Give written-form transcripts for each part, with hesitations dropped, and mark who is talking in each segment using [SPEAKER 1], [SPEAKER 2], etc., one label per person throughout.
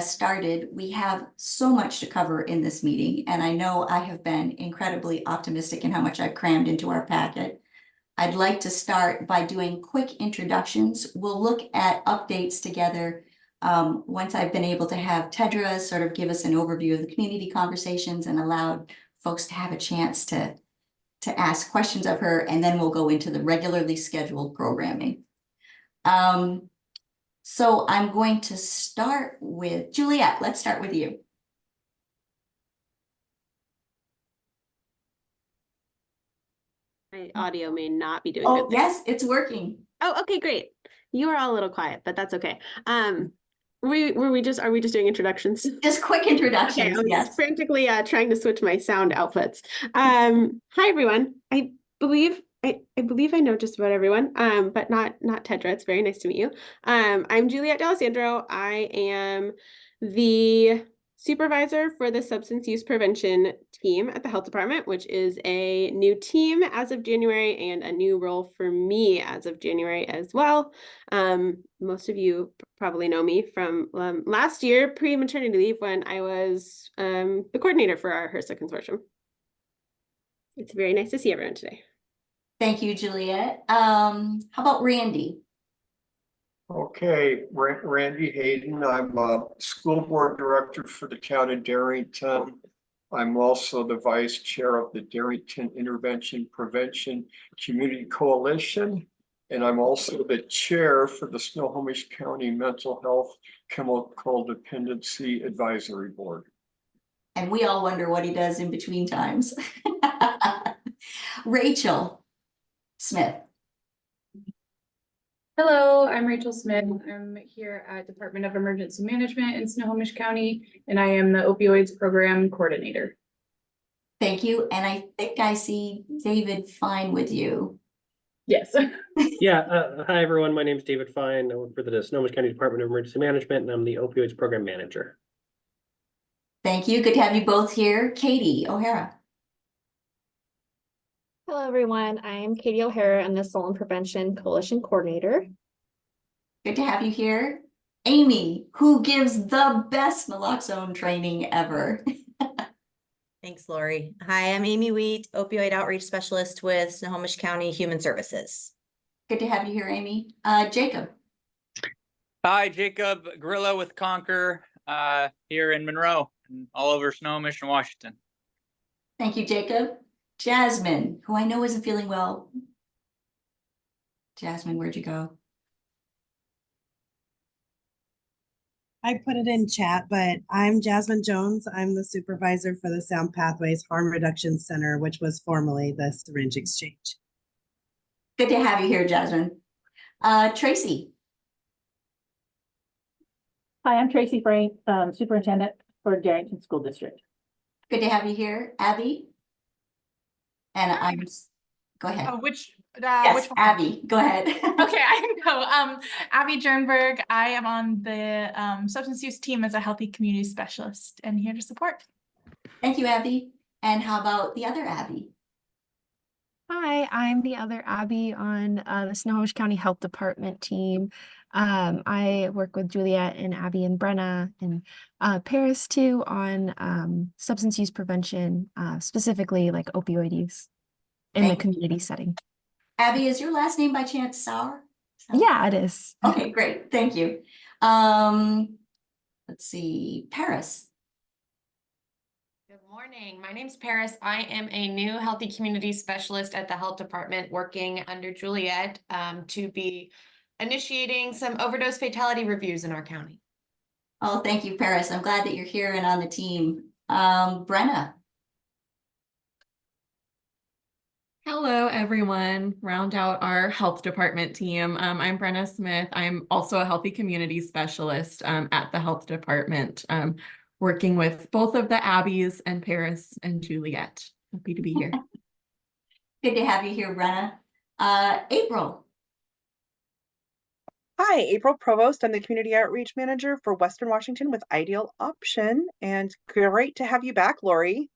[SPEAKER 1] Started, we have so much to cover in this meeting, and I know I have been incredibly optimistic in how much I've crammed into our packet. I'd like to start by doing quick introductions. We'll look at updates together once I've been able to have Tedra sort of give us an overview of the community conversations and allowed folks to have a chance to ask questions of her, and then we'll go into the regularly scheduled programming. So I'm going to start with Juliet. Let's start with you.
[SPEAKER 2] My audio may not be doing
[SPEAKER 1] good. Oh,
[SPEAKER 2] yes,
[SPEAKER 1] it's working.
[SPEAKER 2] Oh, okay, great. You are all a little quiet, but that's okay. Are we just doing introductions?
[SPEAKER 1] Just quick introductions.
[SPEAKER 2] Okay, I was
[SPEAKER 1] yes.
[SPEAKER 2] frantically trying to switch my sound outputs. Hi everyone. I believe I know just about everyone, but not Tedra. It's very nice to meet you. I'm Juliet D'Alessandro. I am the supervisor for the substance use prevention team at the health department, which is a new team as of January and a new role for me as of January as well. Most of you probably know me from last year pre-maternity leave when I was the coordinator for our HRSA consortium. It's very nice to see everyone today.
[SPEAKER 1] Thank you, Juliet. How about Randy?
[SPEAKER 3] Okay, Randy Hayden. I'm a school board director for the town of Darrington. I'm also the vice chair of the Darrington Intervention Prevention Community Coalition. And I'm also the chair for the Snohomish County Mental Health Chemical Dependency Advisory Board.
[SPEAKER 1] And we all wonder what he does in between times. Rachel Smith.
[SPEAKER 4] Hello, I'm Rachel Smith. I'm here at Department of Emergency Management in Snohomish County, and I am the opioids program coordinator.
[SPEAKER 1] Thank you. And I think I see David Fine with you.
[SPEAKER 4] Yes.
[SPEAKER 5] Yeah. Hi, everyone. My name is David Fine. I work for the Snohomish County Department of Emergency Management, and I'm the opioids program manager.
[SPEAKER 1] Thank you. Good to have you both here. Katie O'Hara.
[SPEAKER 6] Hello, everyone. I am Katie O'Hara. I'm the Assault and Prevention Coalition Coordinator.
[SPEAKER 1] Good to have you here. Amy, who gives the best naloxone training ever.
[SPEAKER 7] Thanks, Lori. Hi, I'm Amy Wheat, opioid outreach specialist with Snohomish County Human Services.
[SPEAKER 1] Good to have you here, Amy. Jacob.
[SPEAKER 8] Hi, Jacob Grillo with Conquer here in Monroe and all over Snohomish and Washington.
[SPEAKER 1] Thank you, Jacob. Jasmine, who I know isn't feeling well. Jasmine, where'd you go?
[SPEAKER 9] I put it in chat, but I'm Jasmine Jones. I'm the supervisor for the Sound Pathways Harm Reduction Center, which was formerly the Syringe Exchange.
[SPEAKER 1] Good to have you here, Jasmine. Tracy.
[SPEAKER 10] Hi, I'm Tracy Frank, superintendent for Darrington School District.
[SPEAKER 1] Good to have you here, Abby. And I'm, go ahead.
[SPEAKER 11] Oh, yes,
[SPEAKER 1] which Abby, go ahead.
[SPEAKER 11] Okay, I can go. Abby Jernberg. I am on the substance use team as a healthy community specialist and here to support.
[SPEAKER 1] Thank you, Abby. And how about the other Abby?
[SPEAKER 12] Hi, I'm the other Abby on the Snohomish County Health Department team. I work with Juliet and Abby and Brenna and Paris too on substance use prevention, specifically like opioid use in the community setting.
[SPEAKER 1] Abby, is your last name by chance Sauer?
[SPEAKER 12] Yeah, it is.
[SPEAKER 1] Okay, great. Thank you. Let's see, Paris.
[SPEAKER 13] Good morning. My name's Paris. I am a new healthy community specialist at the health department working under Juliet to be initiating some overdose fatality reviews in our county.
[SPEAKER 1] Oh, thank you, Paris. I'm glad that you're here and on the team. Brenna.
[SPEAKER 14] Hello, everyone. Round out our health department team. I'm Brenna Smith. I'm also a healthy community specialist at the health department, working with both of the Abbies and Paris and Juliet. Happy to be here.
[SPEAKER 1] Good to have you here, Brenna. April.
[SPEAKER 15] Hi, April Provost. I'm the Community Outreach Manager for Western Washington with Ideal Option, and great to have you back, Lori.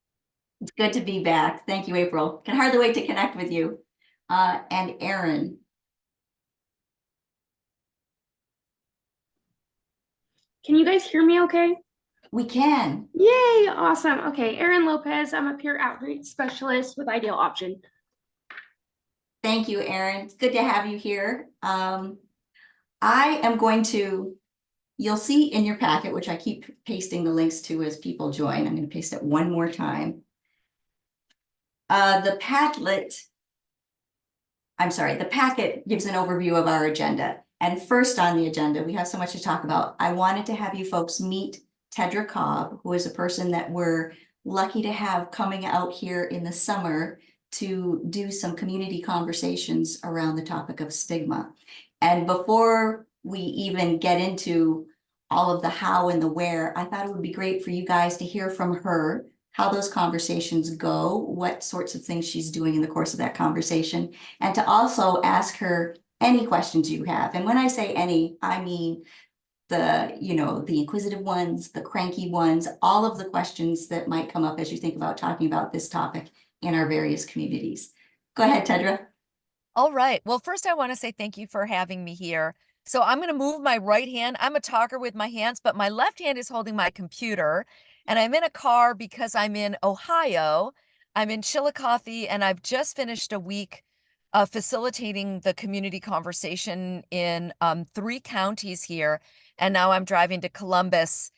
[SPEAKER 1] It's good to be back. Thank you, April. Can hardly wait to connect with you. And Erin.
[SPEAKER 16] Can you guys hear me okay?
[SPEAKER 1] We can.
[SPEAKER 16] Yay, awesome. Okay, Erin Lopez, I'm a peer outreach specialist with Ideal Option.
[SPEAKER 1] Thank you, Erin. It's good to have you here. I am going to, you'll see in your packet, which I keep pasting the links to as people join. I'm going to paste it one more time. The packet gives an overview of our agenda. And first on the agenda, we have so much to talk about. I wanted to have you folks meet Tedra Cobb, who is a person that we're lucky to have coming out here in the summer to do some community conversations around the topic of stigma. And before we even get into all of the how and the where, I thought it would be great for you guys to hear from her how those conversations go, what sorts of things she's doing in the course of that conversation, and to also ask her any questions you have. And when I say any, I mean the inquisitive ones, the cranky ones, all of the questions that might come up as you think about talking about this topic in our various communities. Go ahead, Tedra.
[SPEAKER 17] All right. Well, first I want to say thank you for having me here. So I'm going to move my right hand. I'm a talker with my hands, but my left hand is holding my computer. And I'm in a car because I'm in Ohio. I'm in Chillicothe, and I've just finished a week facilitating the community conversation in 3 counties here. And now I'm driving to Columbus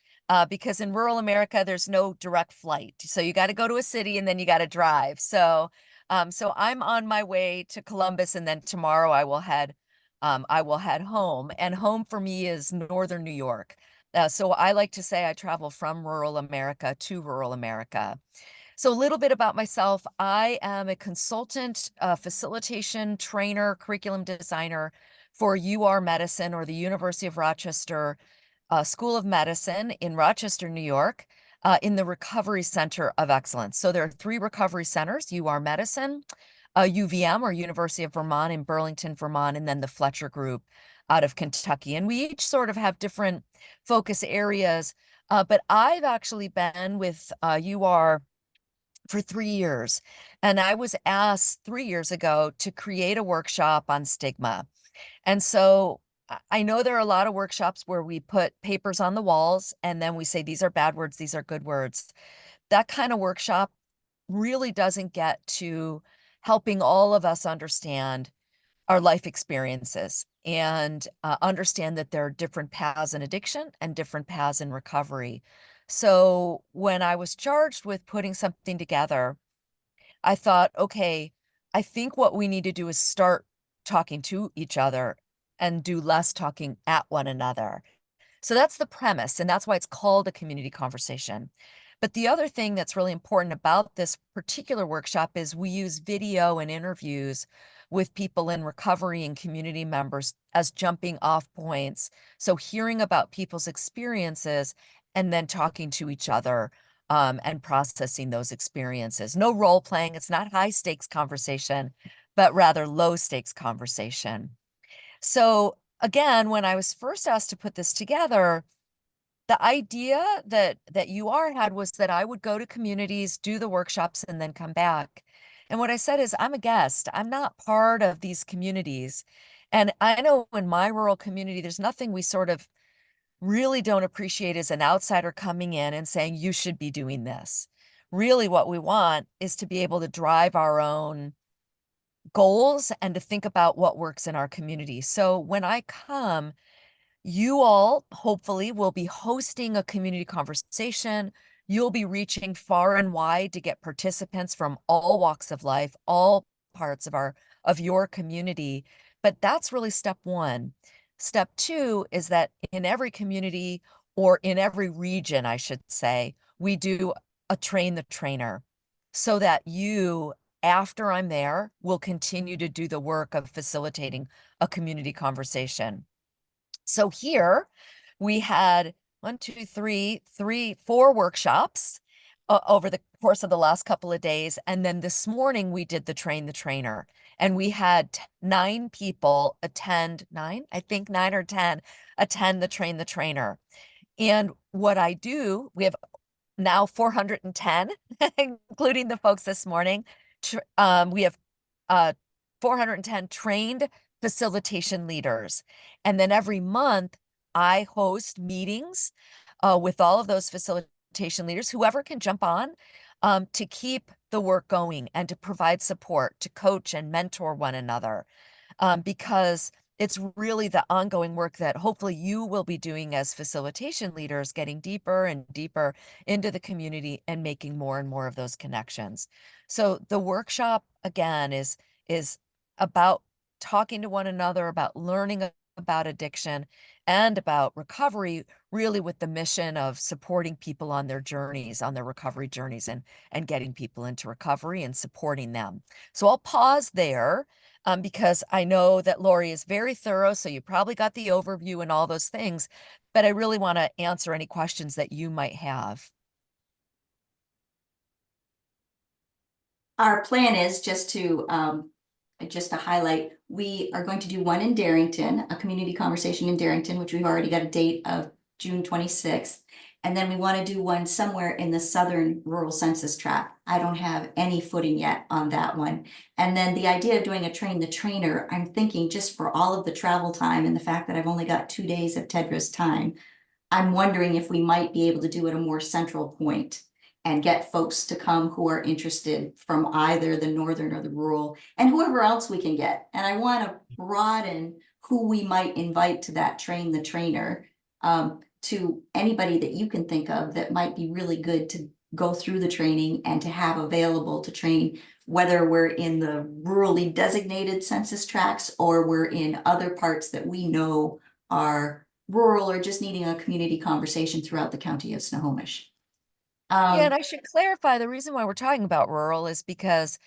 [SPEAKER 17] because in rural America, there's no direct flight. So you got to go to a city and then you got to drive. So I'm on my way to Columbus, and then tomorrow I will head home. And home for me is northern New York. So I like to say I travel from rural America to rural America. So a little bit about myself. I am a consultant, facilitation trainer, curriculum designer for UR Medicine, or the University of Rochester School of Medicine in Rochester, New York, in the Recovery Center of Excellence. So there are 3 recovery centers: UR Medicine, UVM, or University of Vermont in Burlington, Vermont, and then the Fletcher Group out of Kentucky. And we each sort of have different focus areas, but I've actually been with UR for 3 years. And I was asked 3 years ago to create a workshop on stigma. And so I know there are a lot of workshops where we put papers on the walls and then we say, these are bad words, these are good words. That kind of workshop really doesn't get to helping all of us understand our life experiences and understand that there are different paths in addiction and different paths in recovery. So when I was charged with putting something together, I thought, okay, I think what we need to do is start talking to each other and do less talking at one another. So that's the premise, and that's why it's called a community conversation. But the other thing that's really important about this particular workshop is we use video and interviews with people in recovery and community members as jumping off points. So hearing about people's experiences and then talking to each other and processing those experiences. No role playing. It's not high stakes conversation, but rather low stakes conversation. So again, when I was first asked to put this together, the idea that UR had was that I would go to communities, do the workshops, and then come back. And what I said is, I'm a guest. I'm not part of these communities. And I know in my rural community, there's nothing we sort of really don't appreciate as an outsider coming in and saying, you should be doing this. Really, what we want is to be able to drive our own goals and to think about what works in our community. So when I come, you all hopefully will be hosting a community conversation. You'll be reaching far and wide to get participants from all walks of life, all parts of your community. But that's really step 1. Step 2 is that in every community, or in every region, I should say, we do a train the trainer, so that you, after I'm there, will continue to do the work of facilitating a community conversation. So here we had 4 workshops over the course of the last couple of days. And then this morning we did the train the trainer, and we had 9 people attend, 9 or 10 attend the train the trainer. And what I do, we have now 410, including the folks this morning. We have 410 trained facilitation leaders. And then every month I host meetings with all of those facilitation leaders, whoever can jump on, to keep the work going and to provide support, to coach and mentor one another, because it's really the ongoing work that hopefully you will be doing as facilitation leaders, getting deeper and deeper into the community and making more and more of those connections. So the workshop, again, is about talking to one another, about learning about addiction and about recovery, really with the mission of supporting people on their journeys, on their recovery journeys, and getting people into recovery and supporting them. So I'll pause there. Because I know that Lori is very thorough, so you probably got the overview and all those things, but I really want to answer any questions that you might have.
[SPEAKER 1] Our plan is just to highlight, we are going to do one in Darrington, a community conversation in Darrington, which we've already got a date of June 26th. And then we want to do one somewhere in the southern rural census tract. I don't have any footing yet on that one. And then the idea of doing a train the trainer, I'm thinking just for all of the travel time and the fact that I've only got 2 days of Tedra's time, I'm wondering if we might be able to do it a more central point and get folks to come who are interested from either the northern or the rural, and whoever else we can get. And I want to broaden who we might invite to that train the trainer, to anybody that you can think of that might be really good to go through the training and to have available to train, whether we're in the rurally designated census tracts or we're in other parts that we know are rural or just needing a community conversation throughout the county of Snohomish.
[SPEAKER 17] Yeah, and I should clarify, the reason why we're talking about rural is because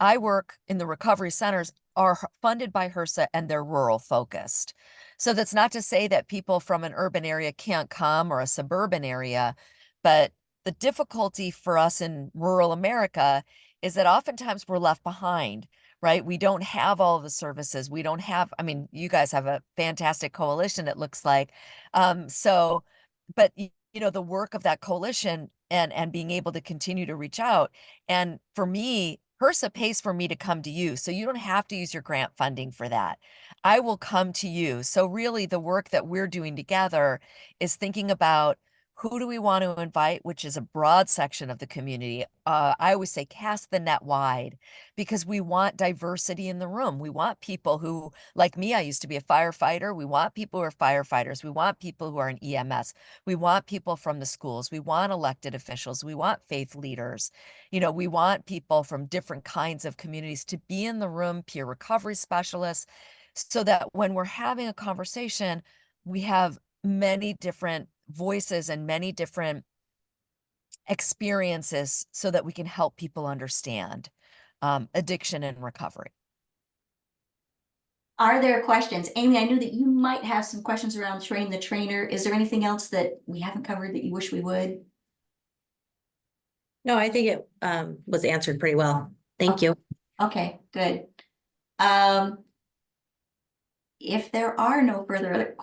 [SPEAKER 17] I work in the recovery centers are funded by HRSA and they're rural focused. So that's not to say that people from an urban area can't come or a suburban area, but the difficulty for us in rural America is that oftentimes we're left behind, right? We don't have all of the services. We don't have, I mean, you guys have a fantastic coalition, it looks like. But you know, the work of that coalition and being able to continue to reach out. And for me, HRSA pays for me to come to you. So you don't have to use your grant funding for that. I will come to you. So really the work that we're doing together is thinking about who do we want to invite, which is a broad section of the community. I always say cast the net wide because we want diversity in the room. We want people who, like me, I used to be a firefighter. We want people who are firefighters. We want people who are in EMS. We want people from the schools. We want elected officials. We want faith leaders. You know, we want people from different kinds of communities to be in the room, peer recovery specialists, so that when we're having a conversation, we have many different voices and many different experiences so that we can help people understand addiction and recovery.
[SPEAKER 1] Are there questions? Amy, I knew that you might have some questions around train the trainer. Is there anything else that we haven't covered that you wish we would?
[SPEAKER 7] No, I think it was answered pretty well. Thank you.
[SPEAKER 1] Okay, good. If there are no further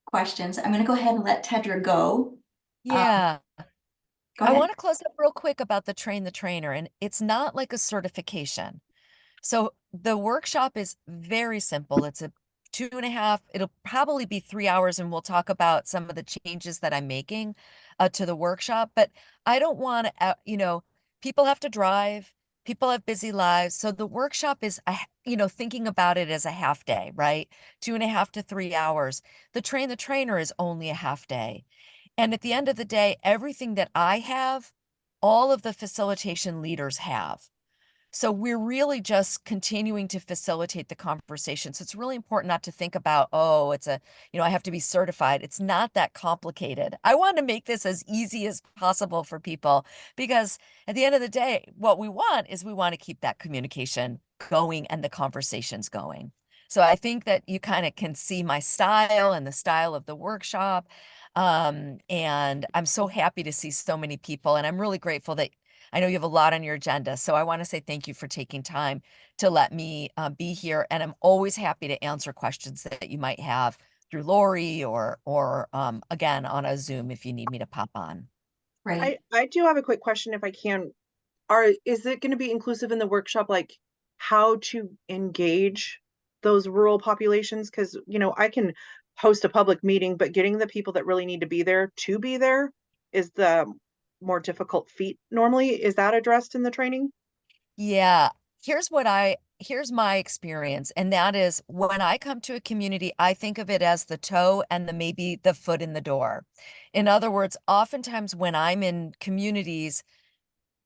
[SPEAKER 1] questions, I'm going to go ahead and let Tedra go.
[SPEAKER 17] Yeah.
[SPEAKER 1] Go
[SPEAKER 17] I
[SPEAKER 1] ahead.
[SPEAKER 17] want to close up real quick about the train the trainer, and it's not like a certification. So the workshop is very simple. It's a 2.5, it'll probably be 3 hours, and we'll talk about some of the changes that I'm making to the workshop. But I don't want to, you know, people have to drive, people have busy lives. So the workshop is, you know, thinking about it as a half day, right? 2.5 to 3 hours. The train the trainer is only a half day. And at the end of the day, everything that I have, all of the facilitation leaders have. So we're really just continuing to facilitate the conversation. So it's really important not to think about, oh, it's a, you know, I have to be certified. It's not that complicated. I want to make this as easy as possible for people because at the end of the day, what we want is we want to keep that communication going and the conversations going. So I think that you kind of can see my style and the style of the workshop. And I'm so happy to see so many people, and I'm really grateful that I know you have a lot on your agenda. So I want to say thank you for taking time to let me be here. And I'm always happy to answer questions that you might have through Lori or again, on a Zoom if you need me to pop on.
[SPEAKER 1] Right.
[SPEAKER 15] I do have a quick question if I can. Is it going to be inclusive in the workshop, like how to engage those rural populations? Because, you know, I can host a public meeting, but getting the people that really need to be there is the more difficult feat normally. Is that addressed in the training?
[SPEAKER 17] Yeah, here's my experience, and that is when I come to a community, I think of it as the toe and maybe the foot in the door. In other words, oftentimes when I'm in communities,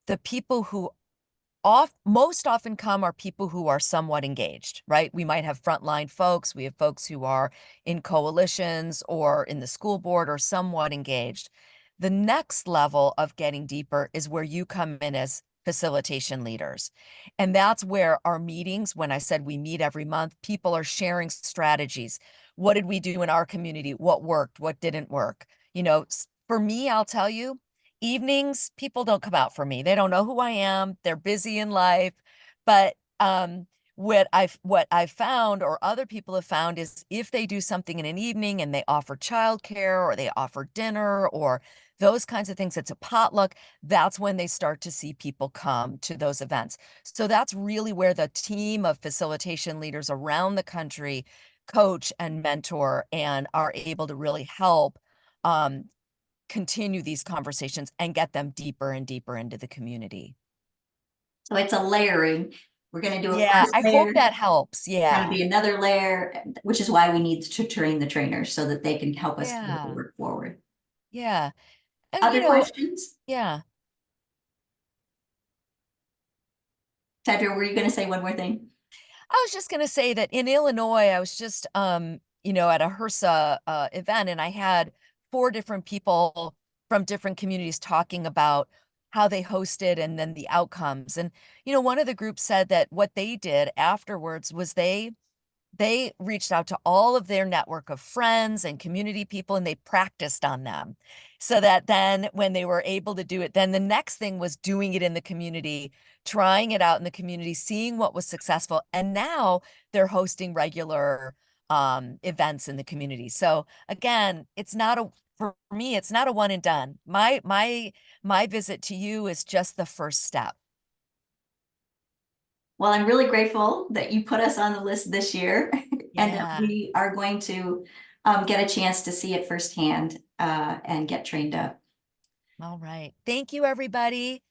[SPEAKER 17] the people who most often come are people who are somewhat engaged, right? We might have frontline folks, we have folks who are in coalitions or in the school board or somewhat engaged. The next level of getting deeper is where you come in as facilitation leaders. And that's where our meetings, when I said we meet every month, people are sharing strategies. What did we do in our community? What worked? What didn't work? You know, for me, I'll tell you, evenings, people don't come out for me. They don't know who I am. They're busy in life. But what I've found, or other people have found, is if they do something in an evening and they offer childcare or they offer dinner or those kinds of things, it's a potluck, that's when they start to see people come to those events. So that's really where the team of facilitation leaders around the country coach and mentor and are able to really help continue these conversations and get them deeper and deeper into the community.
[SPEAKER 1] So it's a layering. We're going to do a
[SPEAKER 17] Yeah,
[SPEAKER 1] first
[SPEAKER 17] I
[SPEAKER 1] layer.
[SPEAKER 17] hope that helps.
[SPEAKER 1] Going
[SPEAKER 17] Yeah.
[SPEAKER 1] to be another layer, which is why we need to train the trainers so that they can help us move the work forward.
[SPEAKER 17] Yeah. And,
[SPEAKER 1] Other
[SPEAKER 17] you know,
[SPEAKER 1] questions?
[SPEAKER 17] yeah.
[SPEAKER 1] Tedra, were you going to say one more thing?
[SPEAKER 17] I was just going to say that in Illinois, I was just, you know, at a HRSA event, and I had 4 different people from different communities talking about how they hosted and then the outcomes. And, you know, one of the groups said that what they did afterwards was they reached out to all of their network of friends and community people, and they practiced on them so that then when they were able to do it, then the next thing was doing it in the community, trying it out in the community, seeing what was successful. And now they're hosting regular events in the community. So again, for me, it's not a one and done. My visit to you is just the first step.
[SPEAKER 1] Well, I'm really grateful that you put us on the list this year and that
[SPEAKER 17] Yeah.
[SPEAKER 1] we are going to get a chance to see it firsthand and get trained up.
[SPEAKER 17] All right. Thank you, everybody.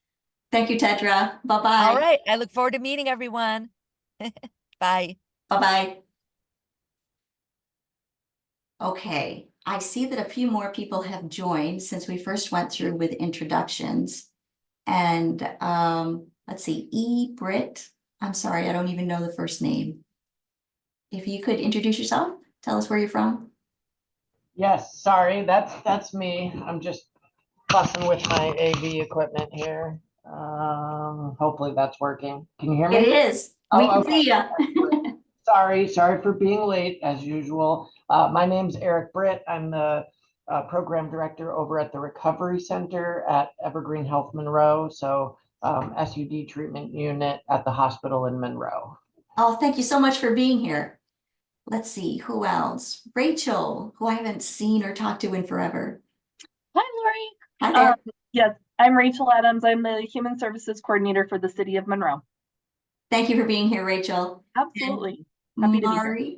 [SPEAKER 1] Thank you, Tedra. Bye-bye.
[SPEAKER 17] All right. I look forward to meeting everyone. Bye.
[SPEAKER 1] Bye-bye. Okay, I see that a few more people have joined since we first went through with introductions. And let's see, Britt. I'm sorry, I don't even know the first name. If you could introduce yourself, tell us where you're from.
[SPEAKER 18] Yes, sorry, that's me. I'm just fussing with my AV equipment here. Hopefully that's working. Can you hear me?
[SPEAKER 1] It is. We can see you.
[SPEAKER 18] Sorry for being late as usual. My name's Eric Britt. I'm the program director over at the Recovery Center at Evergreen Health Monroe. So SUD treatment unit at the hospital in Monroe.
[SPEAKER 1] Oh, thank you so much for being here. Let's see, who else? Rachel, who I haven't seen or talked to in forever.
[SPEAKER 19] Hi, Lori.
[SPEAKER 1] Hi there.
[SPEAKER 19] Yes, I'm Rachel Adams. I'm the Human Services Coordinator for the City of Monroe.
[SPEAKER 1] Thank you for being here, Rachel.
[SPEAKER 19] Absolutely. Happy to be here.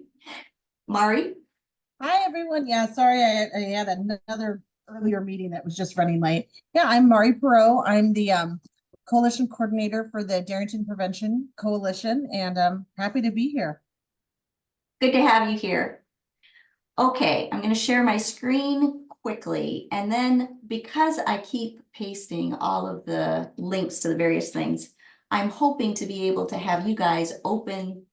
[SPEAKER 1] Mari?
[SPEAKER 20] Hi, everyone. Yeah, sorry, I had another earlier meeting that was just running late. Yeah, I'm Mari Perot. I'm the Coalition Coordinator for the Darrington Prevention Coalition, and I'm happy to be here.
[SPEAKER 1] Good to have you here. Okay, I'm going to share my screen quickly, and then because I keep pasting all of the links to the various things, I'm hoping to be able to have you guys open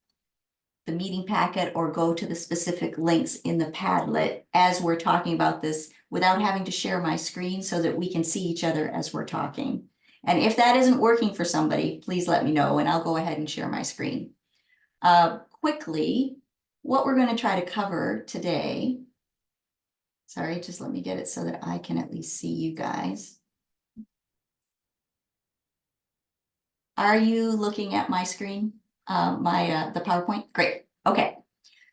[SPEAKER 1] the meeting packet or go to the specific links in the Padlet as we're talking about this without having to share my screen so that we can see each other as we're talking. And if that isn't working for somebody, please let me know and I'll go ahead and share my screen. Quickly, what we're going to try to cover today. Sorry, just let me get it so that I can at least see you guys. Are you looking at my screen? The PowerPoint? Great. Okay.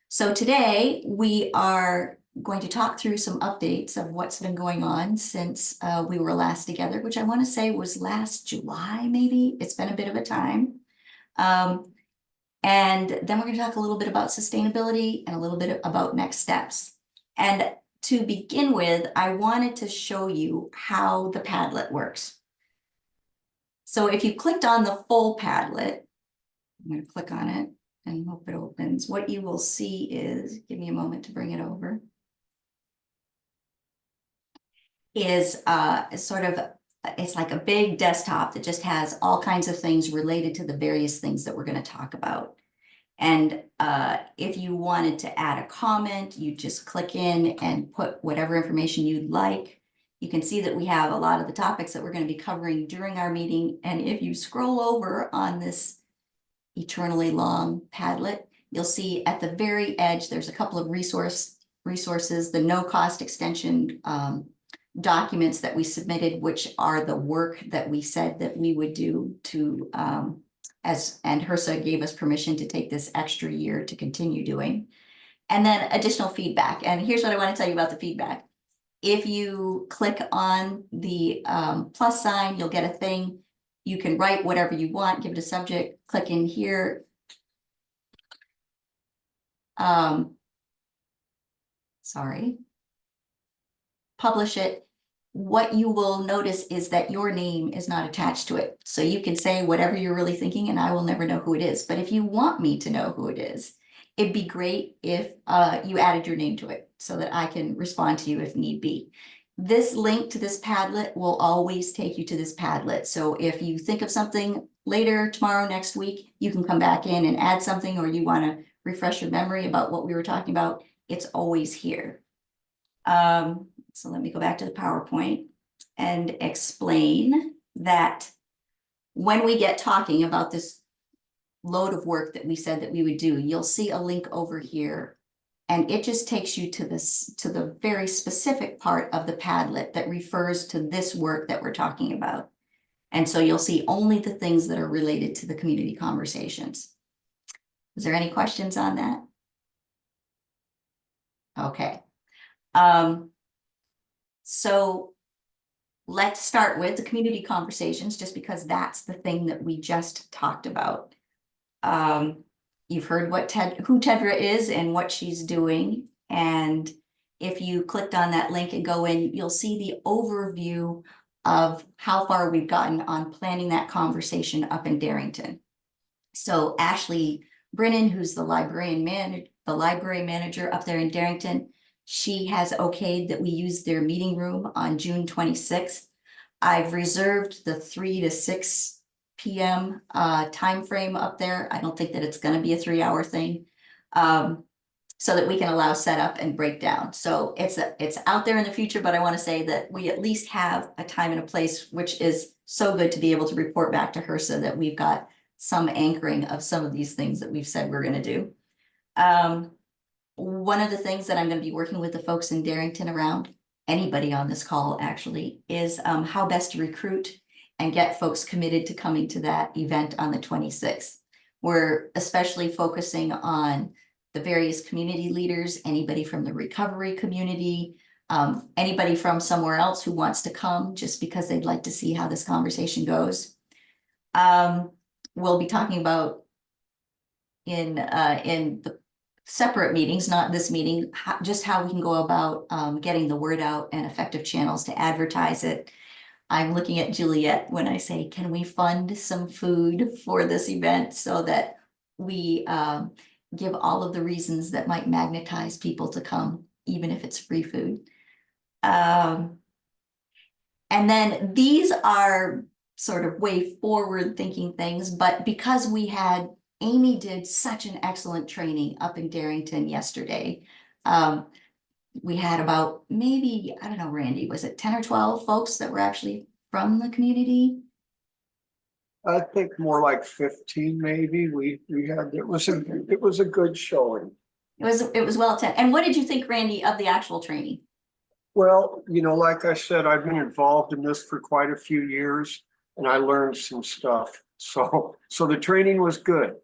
[SPEAKER 1] So today we are going to talk through some updates of what's been going on since we were last together, which I want to say was last July, maybe. It's been a bit of a time. And then we're going to talk a little bit about sustainability and a little bit about next steps. And to begin with, I wanted to show you how the Padlet works. So if you clicked on the full Padlet, I'm going to click on it and hope it opens. What you will see is, give me a moment to bring it over, is sort of, it's like a big desktop that just has all kinds of things related to the various things that we're going to talk about. And if you wanted to add a comment, you just click in and put whatever information you'd like. You can see that we have a lot of the topics that we're going to be covering during our meeting. And if you scroll over on this eternally long Padlet, you'll see at the very edge, there's a couple of resources, the no-cost extension documents that we submitted, which are the work that we said that we would do to, and HRSA gave us permission to take this extra year to continue doing. And then additional feedback. And here's what I want to tell you about the feedback. If you click on the plus sign, you'll get a thing. You can write whatever you want, give it a subject, click in here. Sorry. Publish it. What you will notice is that your name is not attached to it. So you can say whatever you're really thinking and I will never know who it is. But if you want me to know who it is, it'd be great if you added your name to it so that I can respond to you if need be. This link to this Padlet will always take you to this Padlet. So if you think of something later, tomorrow, next week, you can come back in and add something, or you want to refresh your memory about what we were talking about, it's always here. So let me go back to the PowerPoint and explain that when we get talking about this load of work that we said that we would do, you'll see a link over here, and it just takes you to the very specific part of the Padlet that refers to this work that we're talking about. And so you'll see only the things that are related to the community conversations. Is there any questions on that? Okay. So let's start with the community conversations, just because that's the thing that we just talked about. You've heard who Tedra is and what she's doing. And if you clicked on that link and go in, you'll see the overview of how far we've gotten on planning that conversation up in Darrington. So Ashley Brennan, who's the library manager up there in Darrington, she has okayed that we use their meeting room on June 26th. I've reserved the 3 to 6 p.m. Time frame up there. I don't think that it's going to be a 3-hour thing, so that we can allow setup and breakdown. So it's out there in the future, but I want to say that we at least have a time and a place, which is so good to be able to report back to HRSA that we've got some anchoring of some of these things that we've said we're going to do. One of the things that I'm going to be working with the folks in Darrington around, anybody on this call actually, is how best to recruit and get folks committed to coming to that event on the 26th. We're especially focusing on the various community leaders, anybody from the recovery community, anybody from somewhere else who wants to come just because they'd like to see how this conversation goes. We'll be talking about in the separate meetings, not this meeting, just how we can go about getting the word out and effective channels to advertise it. I'm looking at Juliet when I say, can we fund some food for this event so that we give all of the reasons that might magnetize people to come, even if it's free food. And then these are sort of way forward thinking things, but because Amy did such an excellent training up in Darrington yesterday. We had about maybe, I don't know, Randy, was it 10 or 12 folks that were actually from the community?
[SPEAKER 3] I think more like 15 maybe. We had, it was a good showing.
[SPEAKER 1] It was well attended. And what did you think, Randy, of the actual training?
[SPEAKER 3] Well, like I said, I've been involved in this for quite a few years and I learned some stuff. So the training was good.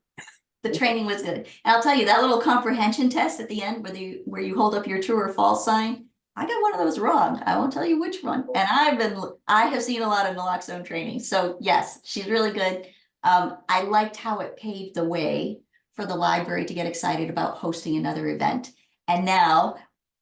[SPEAKER 1] The training was good. And I'll tell you, that little comprehension test at the end where you hold up your true or false sign, I got one of those wrong. I won't tell you which one. And I have seen a lot of naloxone training. So yes, she's really good. I liked how it paved the way for the library to get excited about hosting another event. And now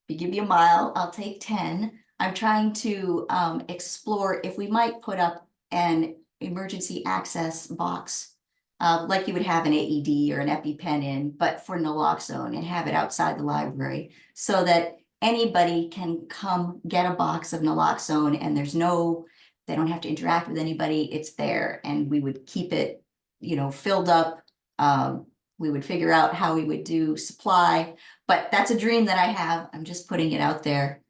[SPEAKER 1] you give me a mile, I'll take 10. I'm trying to explore if we might put up an emergency access box, like you would have an AED or an EpiPen in, but for naloxone, and have it outside the library so that anybody can come get a box of naloxone, and they don't have to interact with anybody. It's there, and we would keep it, filled up. We would figure out how we would do supply, but that's a dream that I have. I'm just putting it out there.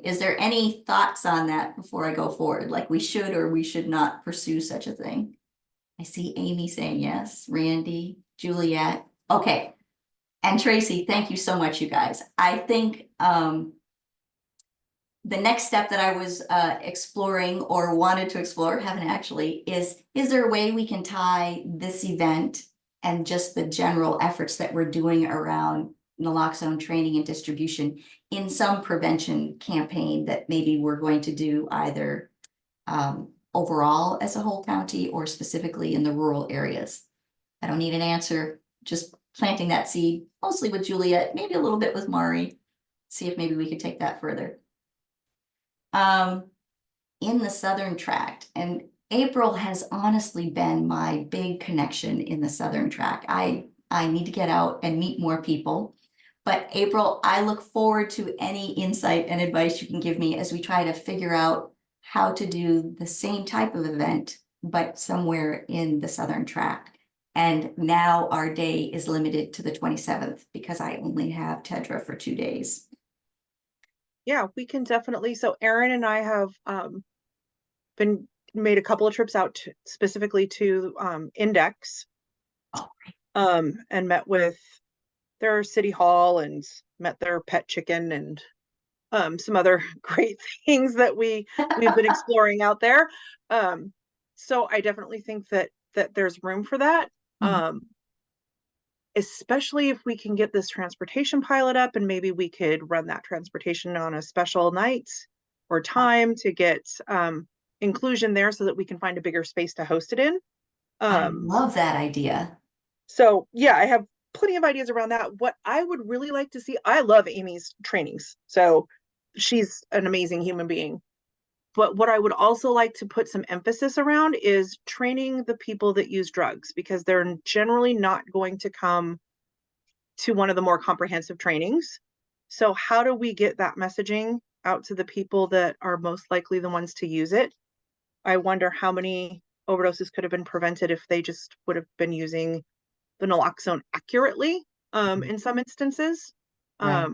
[SPEAKER 1] Is there any thoughts on that before I go forward? Like we should or we should not pursue such a thing? I see Amy saying yes, Randy, Juliet. Okay. And Tracy, thank you so much, you guys. I think the next step that I was exploring or wanted to explore, haven't actually, is there a way we can tie this event and just the general efforts that we're doing around naloxone training and distribution in some prevention campaign that maybe we're going to do either overall as a whole county or specifically in the rural areas? I don't need an answer, just planting that seed, mostly with Juliet, maybe a little bit with Mari. See if maybe we could take that further. In the Southern Tract, and April has honestly been my big connection in the Southern Tract. I need to get out and meet more people. But April, I look forward to any insight and advice you can give me as we try to figure out how to do the same type of event, but somewhere in the Southern Tract. And now our day is limited to the 27th because I only have Tedra for 2 days.
[SPEAKER 15] Yeah, we can definitely. So Erin and I have made a couple of trips out specifically to Index, and met with their city hall and met their pet chicken and some other great things that we've been exploring out there. So I definitely think that there's room for that. Especially if we can get this transportation pilot up, and maybe we could run that transportation on a special night or time to get inclusion there so that we can find a bigger space to host it in.
[SPEAKER 1] I love that idea.
[SPEAKER 15] So yeah, I have plenty of ideas around that. What I would really like to see, I love Amy's trainings. So she's an amazing human being. But what I would also like to put some emphasis around is training the people that use drugs, because they're generally not going to come to one of the more comprehensive trainings. So how do we get that messaging out to the people that are most likely the ones to use it? I wonder how many overdoses could have been prevented if they just would have been using the naloxone accurately in some instances.
[SPEAKER 1] Right.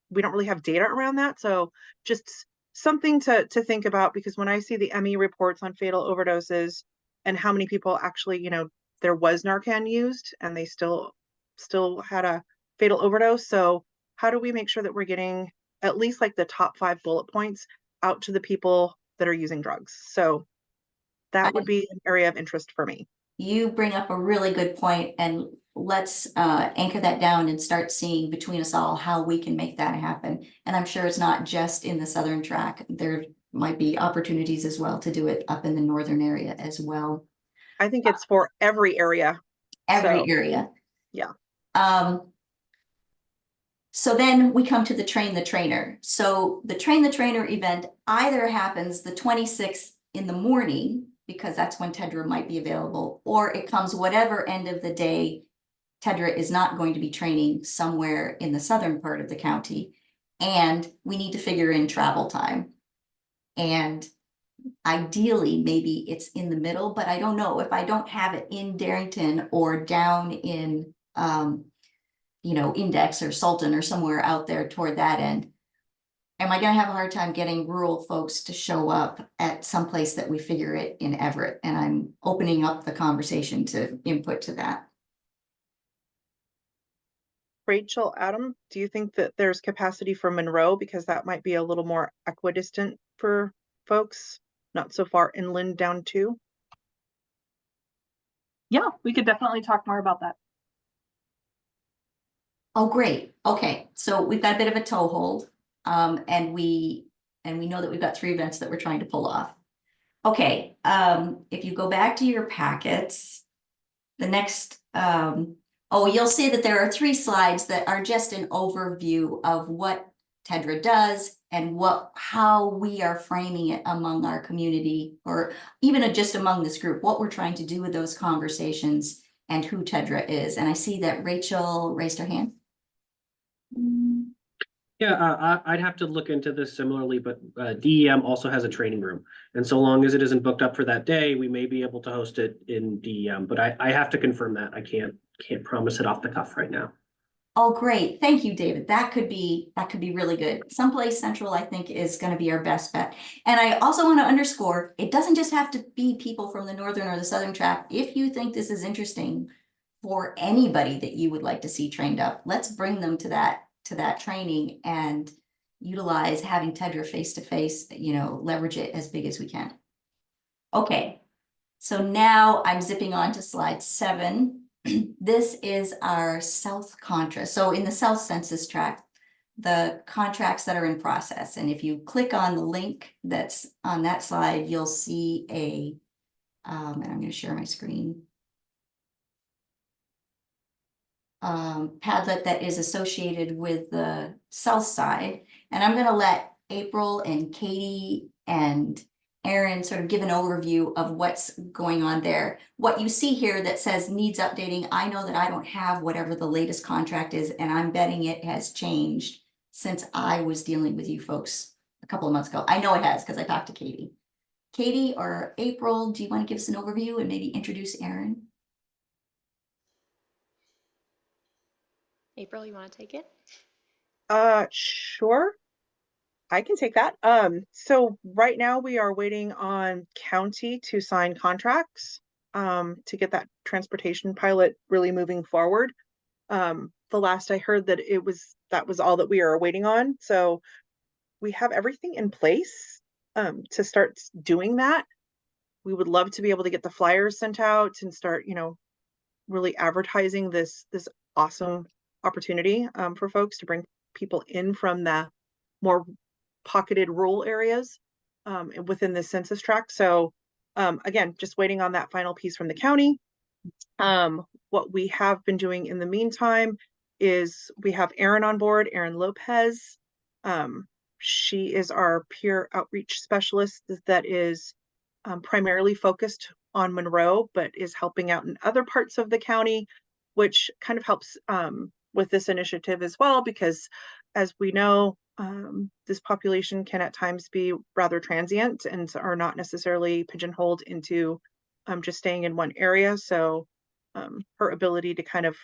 [SPEAKER 15] We don't really have data around that. So just something to think about, because when I see the ME reports on fatal overdoses and how many people actually, there was Narcan used and they still had a fatal overdose. So how do we make sure that we're getting at least like the top 5 bullet points out to the people that are using drugs? So that would be an area of interest for me.
[SPEAKER 1] You bring up a really good point, and let's anchor that down and start seeing between us all how we can make that happen. And I'm sure it's not just in the Southern Tract. There might be opportunities as well to do it up in the northern area as well.
[SPEAKER 15] I think it's for every area.
[SPEAKER 1] Area.
[SPEAKER 15] Yeah.
[SPEAKER 1] So then we come to the Train the Trainer. So the Train the Trainer event either happens the 26th in the morning, because that's when Tedra might be available, or it comes whatever end of the day Tedra is not going to be training somewhere in the southern part of the county. And we need to figure in travel time. And ideally, maybe it's in the middle, but I don't know if I don't have it in Darrington or down in, Index or Sultan or somewhere out there toward that end. Am I going to have a hard time getting rural folks to show up at some place that we figure it in Everett? And I'm opening up the conversation to input to that.
[SPEAKER 15] Rachel, Adam, do you think that there's capacity for Monroe, because that might be a little more equidistant for folks, not so far inland down too?
[SPEAKER 19] Yeah, we could definitely talk more about that.
[SPEAKER 1] Oh, great. Okay, so we've got a bit of a toehold. And we know that we've got 3 events that we're trying to pull off. Okay, if you go back to your packets, the next, you'll see that there are 3 slides that are just an overview of what Tedra does and how we are framing it among our community, or even just among this group, what we're trying to do with those conversations and who Tedra is. And I see that Rachel raised her hand.
[SPEAKER 5] Yeah, I'd have to look into this similarly, but DEM also has a training room. And so long as it isn't booked up for that day, we may be able to host it in DEM, but I have to confirm that. I can't promise it off the cuff right now.
[SPEAKER 1] Oh, great. Thank you, David. That could be really good. Someplace central, I think, is going to be our best bet. And I also want to underscore, it doesn't just have to be people from the northern or the southern track. If you think this is interesting for anybody that you would like to see trained up, let's bring them to that training and utilize having Tedra face-to-face, leverage it as big as we can. Okay, so now I'm zipping on to slide 7. This is our South Contra. So in the South Census Tract, the contracts that are in process. And if you click on the link that's on that slide, you'll see and I'm going to share my screen, Padlet that is associated with the South side. And I'm going to let April and Katie and Aaron sort of give an overview of what's going on there. What you see here that says needs updating, I know that I don't have whatever the latest contract is, and I'm betting it has changed since I was dealing with you folks a couple of months ago. I know it has because I talked to Katie. Katie or April, do you want to give us an overview and maybe introduce Aaron?
[SPEAKER 6] April, you want to take it?
[SPEAKER 15] Sure. I can take that. So right now we are waiting on county to sign contracts to get that transportation pilot really moving forward. The last I heard that that was all that we are waiting on. So we have everything in place to start doing that. We would love to be able to get the flyers sent out and start, really advertising this awesome opportunity for folks to bring people in from the more pocketed rural areas within the census tract. So again, just waiting on that final piece from the county. What we have been doing in the meantime is we have Erin on board, Erin Lopez. She is our peer outreach specialist that is primarily focused on Monroe, but is helping out in other parts of the county, which kind of helps with this initiative as well, because as we know, this population can at times be rather transient and are not necessarily pigeonholed into just staying in one area. So her ability to kind of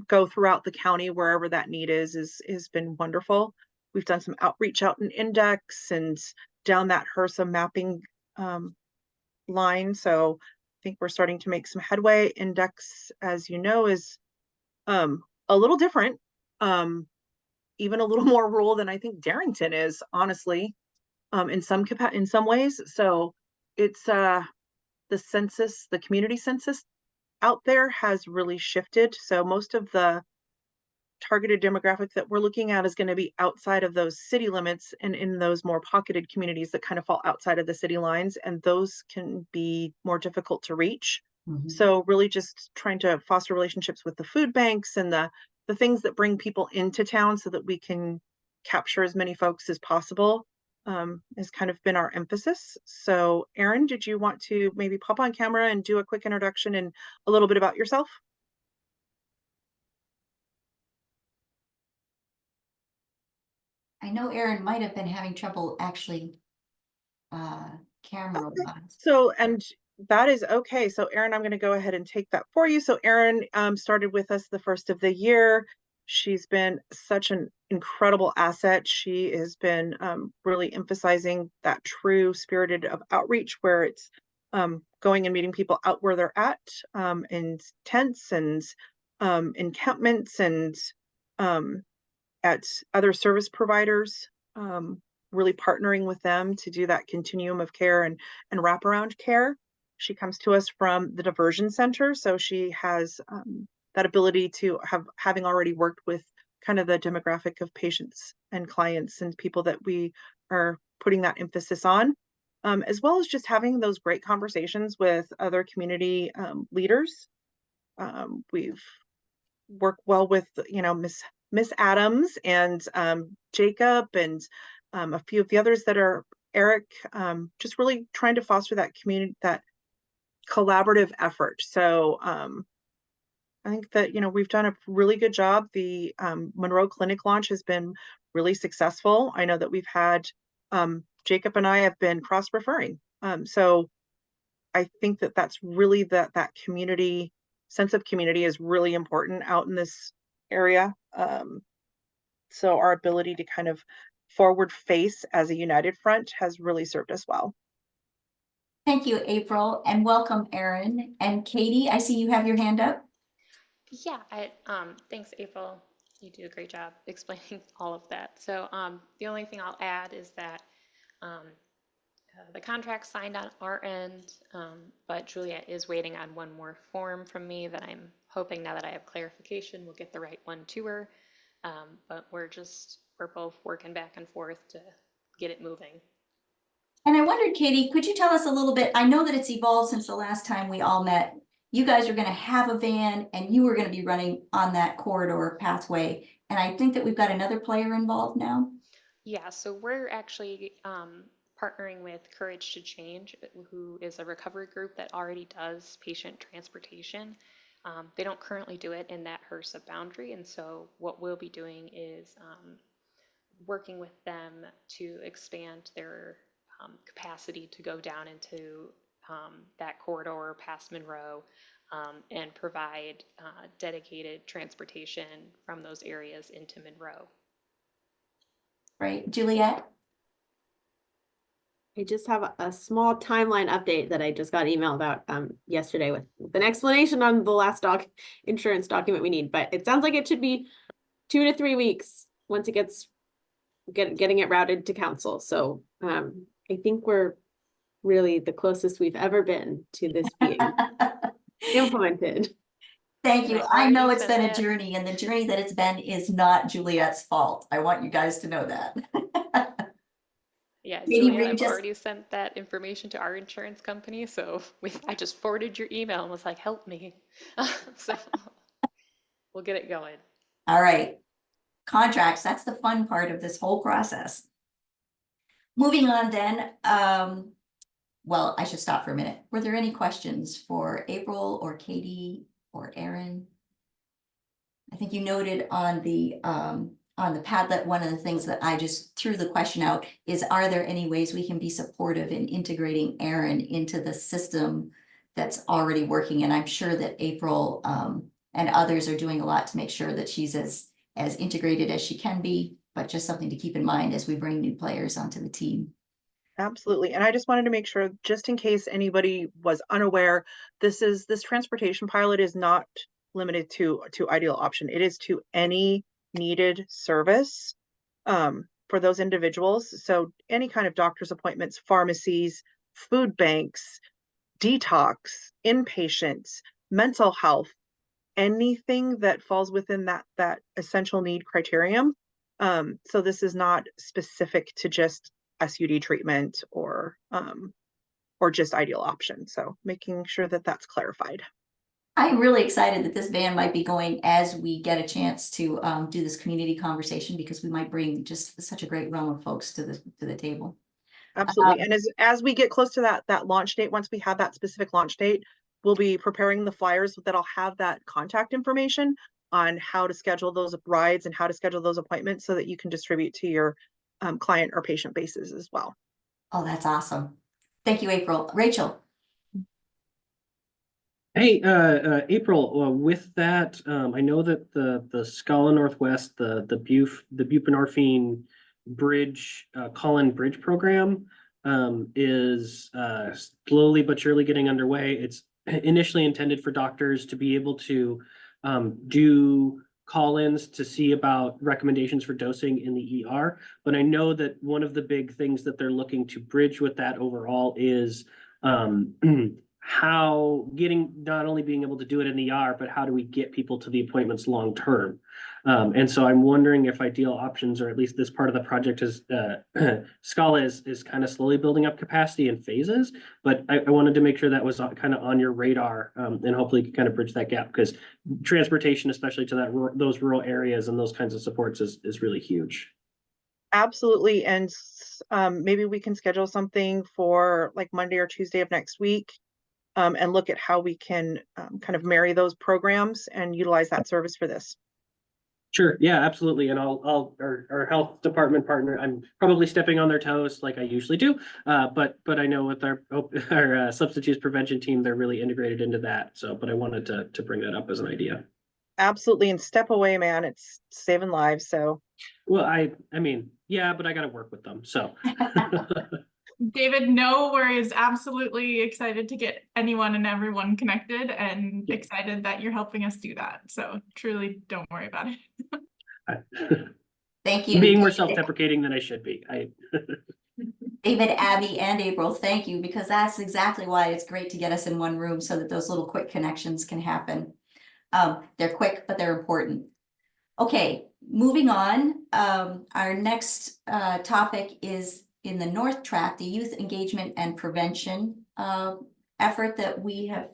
[SPEAKER 15] go throughout the county wherever that need is has been wonderful. We've done some outreach out in Index and down that HRSA mapping line. So I think we're starting to make some headway. Index, as you know, is a little different. Even a little more rural than I think Darrington is, honestly, in some ways. So it's the census, the community census out there has really shifted. So most of the targeted demographic that we're looking at is going to be outside of those city limits and in those more pocketed communities that kind of fall outside of the city lines, and those can be more difficult to reach. So really just trying to foster relationships with the food banks and the things that bring people into town so that we can capture as many folks as possible has kind of been our emphasis. So Erin, did you want to maybe pop on camera and do a quick introduction and a little bit about yourself?
[SPEAKER 1] I know Erin might have been having trouble actually camera wise.
[SPEAKER 15] So, and that is okay. So Erin, I'm going to go ahead and take that for you. So Erin started with us the first of the year. She's been such an incredible asset. She has been really emphasizing that true spirited of outreach, where it's going and meeting people out where they're at in tents and encampments and at other service providers, really partnering with them to do that continuum of care and wraparound care. She comes to us from the diversion center, so she has that ability to having already worked with kind of the demographic of patients and clients and people that we are putting that emphasis on, as well as just having those great conversations with other community leaders. We've worked well with, Miss Miss Adams and Jacob and a few of the others that are Eric, just really trying to foster that community, that collaborative effort. So I think that, you know, we've done a really good job. The Monroe Clinic launch has been really successful. I know that we've had, Jacob and I have been cross-referring. So I think that that's really that community, sense of community is really important out in this area. So our ability to kind of forward face as a united front has really served us well.
[SPEAKER 1] Thank you, April, and welcome, Erin. And Katie, I see you have your hand up.
[SPEAKER 21] Yeah, thanks, April. You do a great job explaining all of that. So the only thing I'll add is that the contract's signed on our end, but Juliet is waiting on one more form from me that I'm hoping, now that I have clarification, we'll get the right one to her. But we're both working back and forth to get it moving.
[SPEAKER 1] And I wondered, Katie, could you tell us a little bit? I know that it's evolved since the last time we all met. You guys are going to have a van and you are going to be running on that corridor pathway. And I think that we've got another player involved now.
[SPEAKER 21] Yeah, so we're actually partnering with Courage to Change, who is a recovery group that already does patient transportation. They don't currently do it in that HRSA boundary. And so what we'll be doing is working with them to expand their capacity to go down into that corridor past Monroe and provide dedicated transportation from those areas into Monroe.
[SPEAKER 1] Right, Juliet?
[SPEAKER 2] I just have a small timeline update that I just got an email about yesterday with an explanation on the last insurance document we need, but it sounds like it should be 2 to 3 weeks once it gets getting it routed to council. So I think we're really the closest we've ever been to this being implemented.
[SPEAKER 1] Thank you. I know it's been a journey, and the journey that it's been is not Juliet's fault. I want you guys to know that.
[SPEAKER 21] Yeah,
[SPEAKER 1] Katie,
[SPEAKER 21] Juliet, I've
[SPEAKER 1] just
[SPEAKER 21] already sent that information to our insurance company, so I just forwarded your email and was like, help me. So we'll get it going.
[SPEAKER 1] all right. Contracts, that's the fun part of this whole process. Moving on then, well, I should stop for a minute. Were there any questions for April or Katie or Erin? I think you noted on the Padlet, one of the things that I just threw the question out is, are there any ways we can be supportive in integrating Erin into the system that's already working? And I'm sure that April and others are doing a lot to make sure that she's as integrated as she can be, but just something to keep in mind as we bring new players onto the team.
[SPEAKER 15] Absolutely. And I just wanted to make sure, just in case anybody was unaware, this transportation pilot is not limited to Ideal Option. It is to any needed service for those individuals. So any kind of doctor's appointments, pharmacies, food banks, detox, inpatients, mental health, anything that falls within that essential need criterion. So this is not specific to just SUD treatment or just Ideal Option. So making sure that that's clarified.
[SPEAKER 1] I'm really excited that this van might be going as we get a chance to do this community conversation, because we might bring just such a great realm of folks to the table.
[SPEAKER 15] Absolutely. And as we get close to that launch date, once we have that specific launch date, we'll be preparing the flyers that'll have that contact information on how to schedule those rides and how to schedule those appointments so that you can distribute to your client or patient bases as well.
[SPEAKER 1] Oh, that's awesome. Thank you, April. Rachel.
[SPEAKER 5] Hey, April, with that, I know that the Scala Northwest, the buprenorphine bridge, call-in bridge program is slowly but surely getting underway. It's initially intended for doctors to be able to do call-ins to see about recommendations for dosing in the ER. But I know that one of the big things that they're looking to bridge with that overall is how getting, not only being able to do it in the ER, but how do we get people to the appointments long term? And so I'm wondering if ideal options, or at least this part of the project is, Scala is kind of slowly building up capacity in phases, but I wanted to make sure that was kind of on your radar, and hopefully kind of bridge that gap, because transportation, especially to that those rural areas and those kinds of supports is really huge.
[SPEAKER 15] Absolutely. And maybe we can schedule something for like Monday or Tuesday of next week, and look at how we can kind of marry those programs and utilize that service for this.
[SPEAKER 5] Sure. Yeah, absolutely. And our health department partner, I'm probably stepping on their toes like I usually do. But I know with our substance use prevention team, they're really integrated into that. So, but I wanted to bring that up as an idea.
[SPEAKER 15] Absolutely. And step away, man. It's saving lives. So.
[SPEAKER 5] Well, I mean, yeah, but I got to work with them. So.
[SPEAKER 11] David, no worries. Absolutely excited to get anyone and everyone connected, and excited that you're helping us do that. So truly don't worry about it.
[SPEAKER 1] Thank you.
[SPEAKER 5] Being more self-deprecating than I should be.
[SPEAKER 1] David, Abby, and April, thank you, because that's exactly why it's great to get us in one room so that those little quick connections can happen. They're quick, but they're important. Okay, moving on. Our next topic is in the North Track, the youth engagement and prevention effort that we have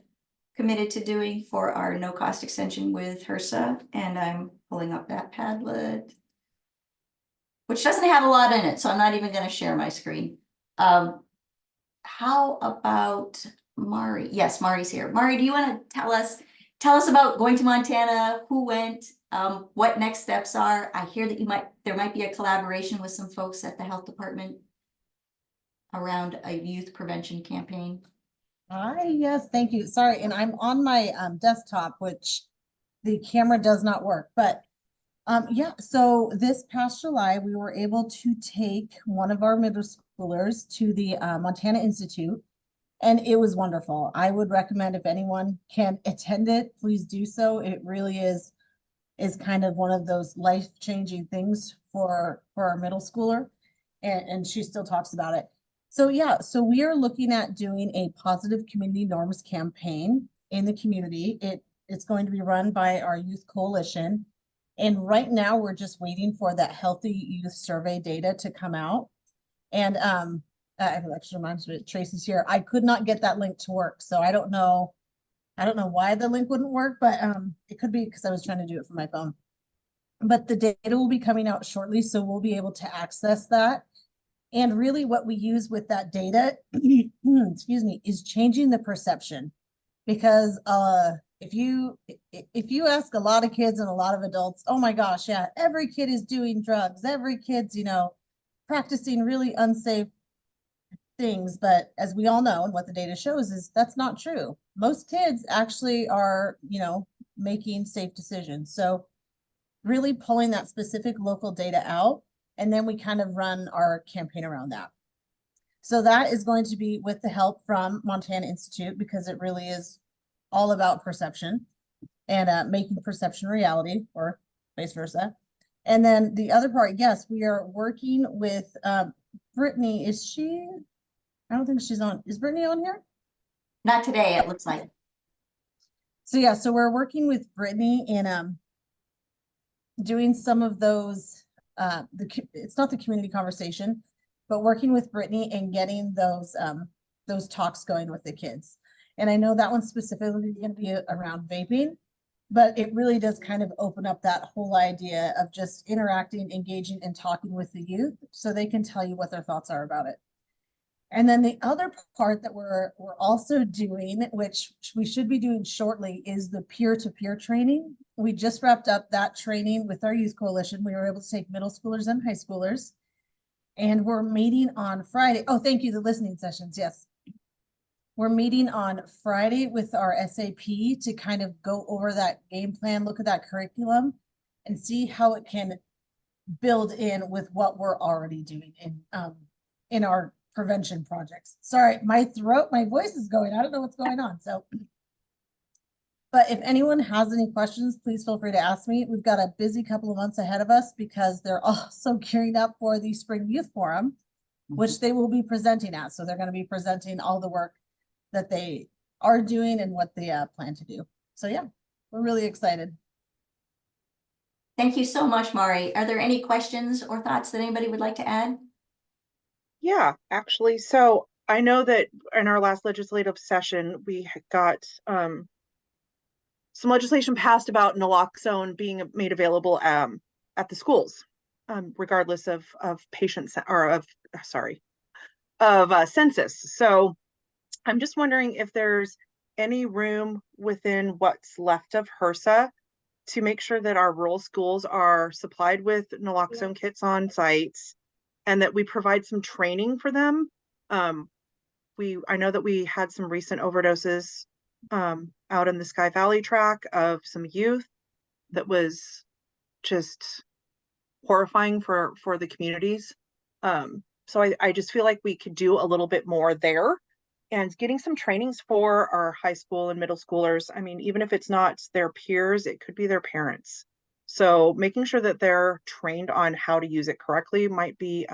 [SPEAKER 1] committed to doing for our no-cost extension with HRSA. And I'm pulling up that Padlet, which doesn't have a lot in it, so I'm not even going to share my screen. How about Mari? Yes, Mari's here. Mari, do you want to tell us about going to Montana, who went, what next steps are? I hear that there might be a collaboration with some folks at the health department around a youth prevention campaign.
[SPEAKER 20] Hi, yes, thank you. Sorry, and I'm on my desktop, which the camera does not work, but yeah, so this past July, we were able to take one of our middle schoolers to the Montana Institute, and it was wonderful. I would recommend, if anyone can attend it, please do so. It really is kind of one of those life-changing things for our middle schooler, and she still talks about it. So yeah, so we are looking at doing a positive community norms campaign in the community. It's going to be run by our youth coalition. And right now we're just waiting for that healthy youth survey data to come out. And actually reminds me, Tracy's here. I could not get that link to work. So I don't know why the link wouldn't work, but it could be because I was trying to do it from my phone. But the data will be coming out shortly, so we'll be able to access that. And really what we use with that data, excuse me, is changing the perception. Because if you ask a lot of kids and a lot of adults, oh my gosh, yeah, every kid is doing drugs, every kid's, practicing really unsafe things. But as we all know, and what the data shows is that's not true. Most kids actually are, making safe decisions. So really pulling that specific local data out, and then we kind of run our campaign around that. So that is going to be with the help from Montana Institute, because it really is all about perception and making perception reality, or vice versa. And then the other part, yes, we are working with Brittany. Is she? I don't think she's on. Is Brittany on here?
[SPEAKER 1] Not today, it looks like.
[SPEAKER 20] So yeah, so we're working with Brittany in doing some of those. It's not the community conversation, but working with Brittany and getting those talks going with the kids. And I know that one's specifically going to be around vaping, but it really does kind of open up that whole idea of just interacting, engaging, and talking with the youth so they can tell you what their thoughts are about it. And then the other part that we're also doing, which we should be doing shortly, is the peer-to-peer training. We just wrapped up that training with our youth coalition. We were able to take middle schoolers and high schoolers, and we're meeting on Friday. Oh, thank you, the listening sessions, yes. We're meeting on Friday with our SAP to kind of go over that game plan, look at that curriculum, and see how it can build in with what we're already doing in our prevention projects. Sorry, my voice is going. I don't know what's going on. So, but if anyone has any questions, please feel free to ask me. We've got a busy couple of months ahead of us because they're also gearing up for the Spring Youth Forum, which they will be presenting at. So they're going to be presenting all the work that they are doing and what they plan to do. So yeah, we're really excited.
[SPEAKER 1] Thank you so much, Mari. Are there any questions or thoughts that anybody would like to add?
[SPEAKER 15] Yeah, actually, so I know that in our last legislative session, we got some legislation passed about naloxone being made available at the schools, regardless of patient or of census. So I'm just wondering if there's any room within what's left of HRSA to make sure that our rural schools are supplied with naloxone kits on sites, and that we provide some training for them. I know that we had some recent overdoses out in the Sky Valley track of some youth that was just horrifying for the communities. So I just feel like we could do a little bit more there, and getting some trainings for our high school and middle schoolers. I mean, even if it's not their peers, it could be their parents. So making sure that they're trained on how to use it correctly might be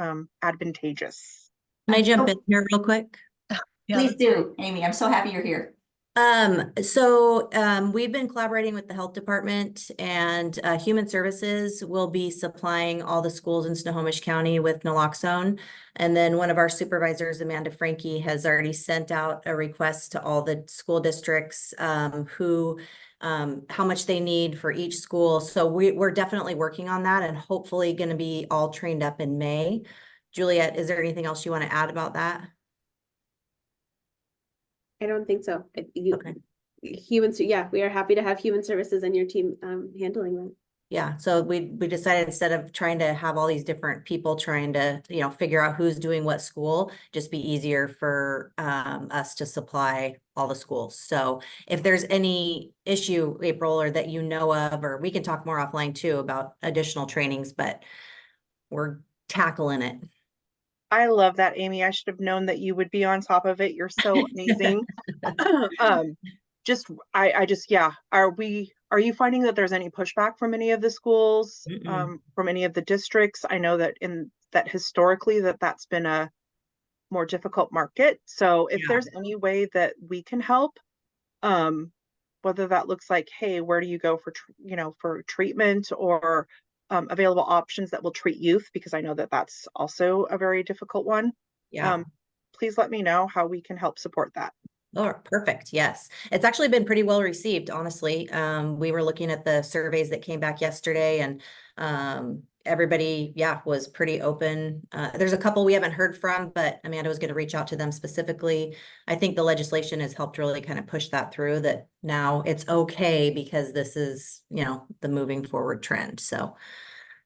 [SPEAKER 15] advantageous.
[SPEAKER 7] Can I jump in here real quick?
[SPEAKER 1] Please do, Amy. I'm so happy you're here.
[SPEAKER 7] We've been collaborating with the health department, and Human Services will be supplying all the schools in Snohomish County with naloxone. And then one of our supervisors, Amanda Frankie, has already sent out a request to all the school districts how much they need for each school. So we're definitely working on that, and hopefully going to be all trained up in May. Juliet, is there anything else you want to add about that?
[SPEAKER 2] I don't think so.
[SPEAKER 7] Okay.
[SPEAKER 2] Yeah, we are happy to have Human Services and your team handling that.
[SPEAKER 7] Yeah, so we decided, instead of trying to have all these different people trying to, figure out who's doing what school, just be easier for us to supply all the schools. So if there's any issue, April, or that you know of, or we can talk more offline too about additional trainings, but we're tackling it.
[SPEAKER 15] I love that, Amy. I should have known that you would be on top of it. You're so amazing. Are you finding that there's any pushback from any of the schools, from any of the districts? I know that historically that's been a more difficult market. So if there's any way that we can help, whether that looks like, hey, where do you go for treatment, or available options that will treat youth, because I know that that's also a very difficult one. Please let me know how we can help support that.
[SPEAKER 7] Oh, perfect. Yes. It's actually been pretty well received, honestly. We were looking at the surveys that came back yesterday, and everybody, was pretty open. There's a couple we haven't heard from, but Amanda was going to reach out to them specifically. I think the legislation has helped really kind of push that through, that now it's okay because this is, the moving forward trend. So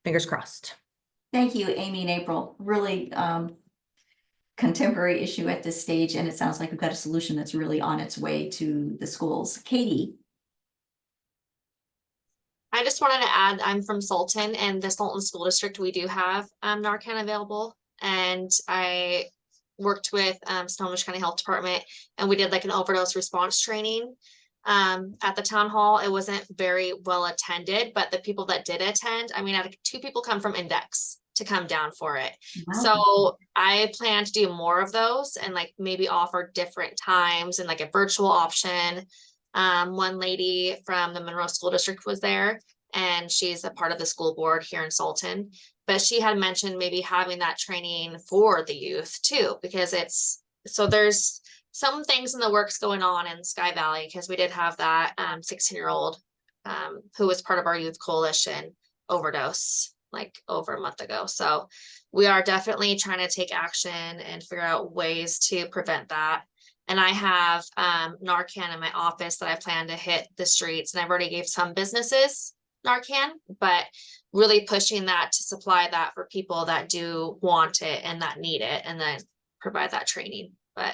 [SPEAKER 7] fingers crossed.
[SPEAKER 1] Thank you, Amy and April. Really contemporary issue at this stage, and it sounds like we've got a solution that's really on its way to the schools. Katie.
[SPEAKER 6] I just wanted to add, I'm from Sultan, and the Sultan School District, we do have Narcan available. And I worked with Snohomish County Health Department, and we did like an overdose response training at the town hall. It wasn't very well attended, but the people that did attend, I had 2 people come from Index to come down for it.
[SPEAKER 1] Wow.
[SPEAKER 6] So I plan to do more of those, and like maybe offer different times and like a virtual option. One lady from the Monroe School District was there, and she's a part of the school board here in Sultan, but she had mentioned maybe having that training for the youth too, because there's some things in the works going on in Sky Valley, because we did have that 16-year-old who was part of our youth coalition overdose like over a month ago. So we are definitely trying to take action and figure out ways to prevent that. And I have Narcan in my office that I plan to hit the streets, and I've already gave some businesses Narcan, but really pushing that to supply that for people that do want it and that need it, and then provide that training. And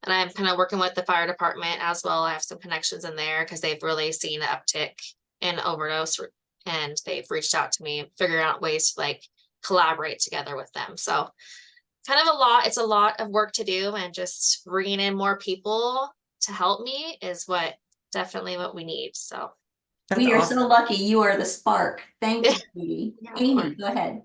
[SPEAKER 6] I'm kind of working with the fire department as well. I have some connections in there because they've really seen an uptick in overdose, and they've reached out to me figuring out ways to like collaborate together with them. So kind of it's a lot of work to do, and just bringing in more people to help me is definitely what we need. So
[SPEAKER 1] we are so lucky you are the spark. Thank you, Katie. Amy, go ahead.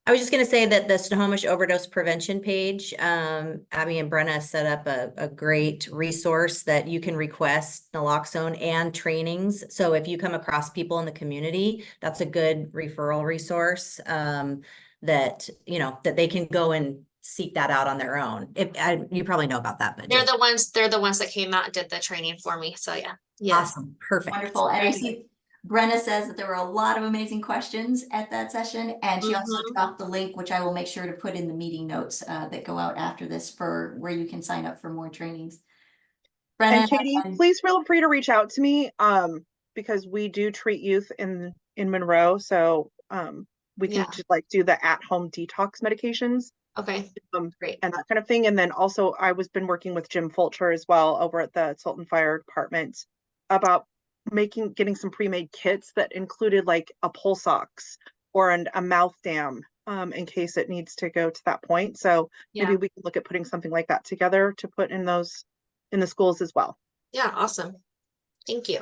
[SPEAKER 7] I was just gonna say that the Snohomish overdose prevention page, Abby and Brenna set up a great resource that you can request naloxone and trainings. So if you come across people in the community, that's a good referral resource, that, you know, that they can go and seek that out on their own. You probably know about that, but
[SPEAKER 6] They're
[SPEAKER 7] just
[SPEAKER 6] the ones that came out and did the training for me. So yeah. Yes.
[SPEAKER 7] awesome, perfect.
[SPEAKER 1] Wonderful. And I see Brenna says that there were a lot of amazing questions at that session, and she also dropped the link, which I will make sure to put in the meeting notes that go out after this for where you can sign up for more trainings. Brenna,
[SPEAKER 15] And Katie, please feel free to reach out to me, because we do treat youth in Monroe, so we can just like do the at-home detox medications.
[SPEAKER 6] Okay, great.
[SPEAKER 15] And that kind of thing. And then also been working with Jim Fulcher as well over at the Sultan Fire Department about getting some pre-made kits that included like a pulse ox or a mouth dam, in case it needs to go to that point. So maybe we can look at putting something like that together to put in the schools as well.
[SPEAKER 6] Yeah, awesome. Thank you.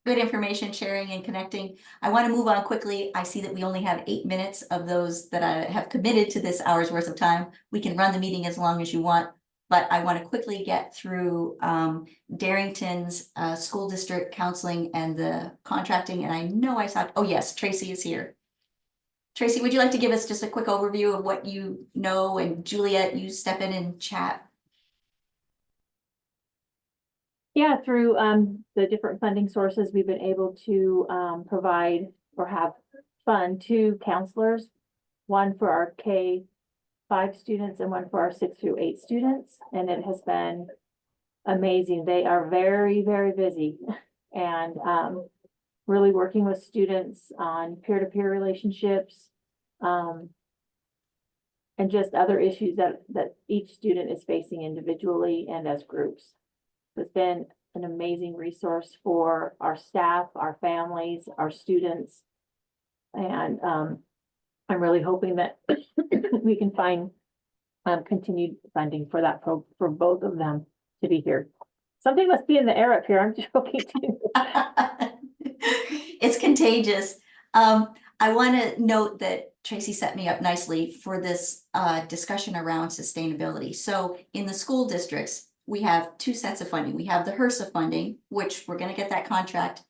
[SPEAKER 1] Good information sharing and connecting. I want to move on quickly. I see that we only have 8 minutes of those that I have committed to this hour's worth of time. We can run the meeting as long as you want, but I want to quickly get through Darrington's school district counseling and the contracting. And I know I saw, oh yes, Tracy is here. Tracy, would you like to give us just a quick overview of what you know? And Juliet, you step in and chat.
[SPEAKER 10] Yeah, through the different funding sources, we've been able to provide or have fund 2 counselors, one for our K-5 students and one for our 6 through 8 students. And it has been amazing. They are very, very busy and really working with students on peer-to-peer relationships, and just other issues that each student is facing individually and as groups. It's been an amazing resource for our staff, our families, our students. And I'm really hoping that we can find continued funding for that for both of them to be here. Something must be in the air up here. I'm joking too.
[SPEAKER 1] It's contagious. I want to note that Tracy set me up nicely for this discussion around sustainability. So in the school districts, we have 2 sets of funding. We have the HRSA funding, which we're going to get that contract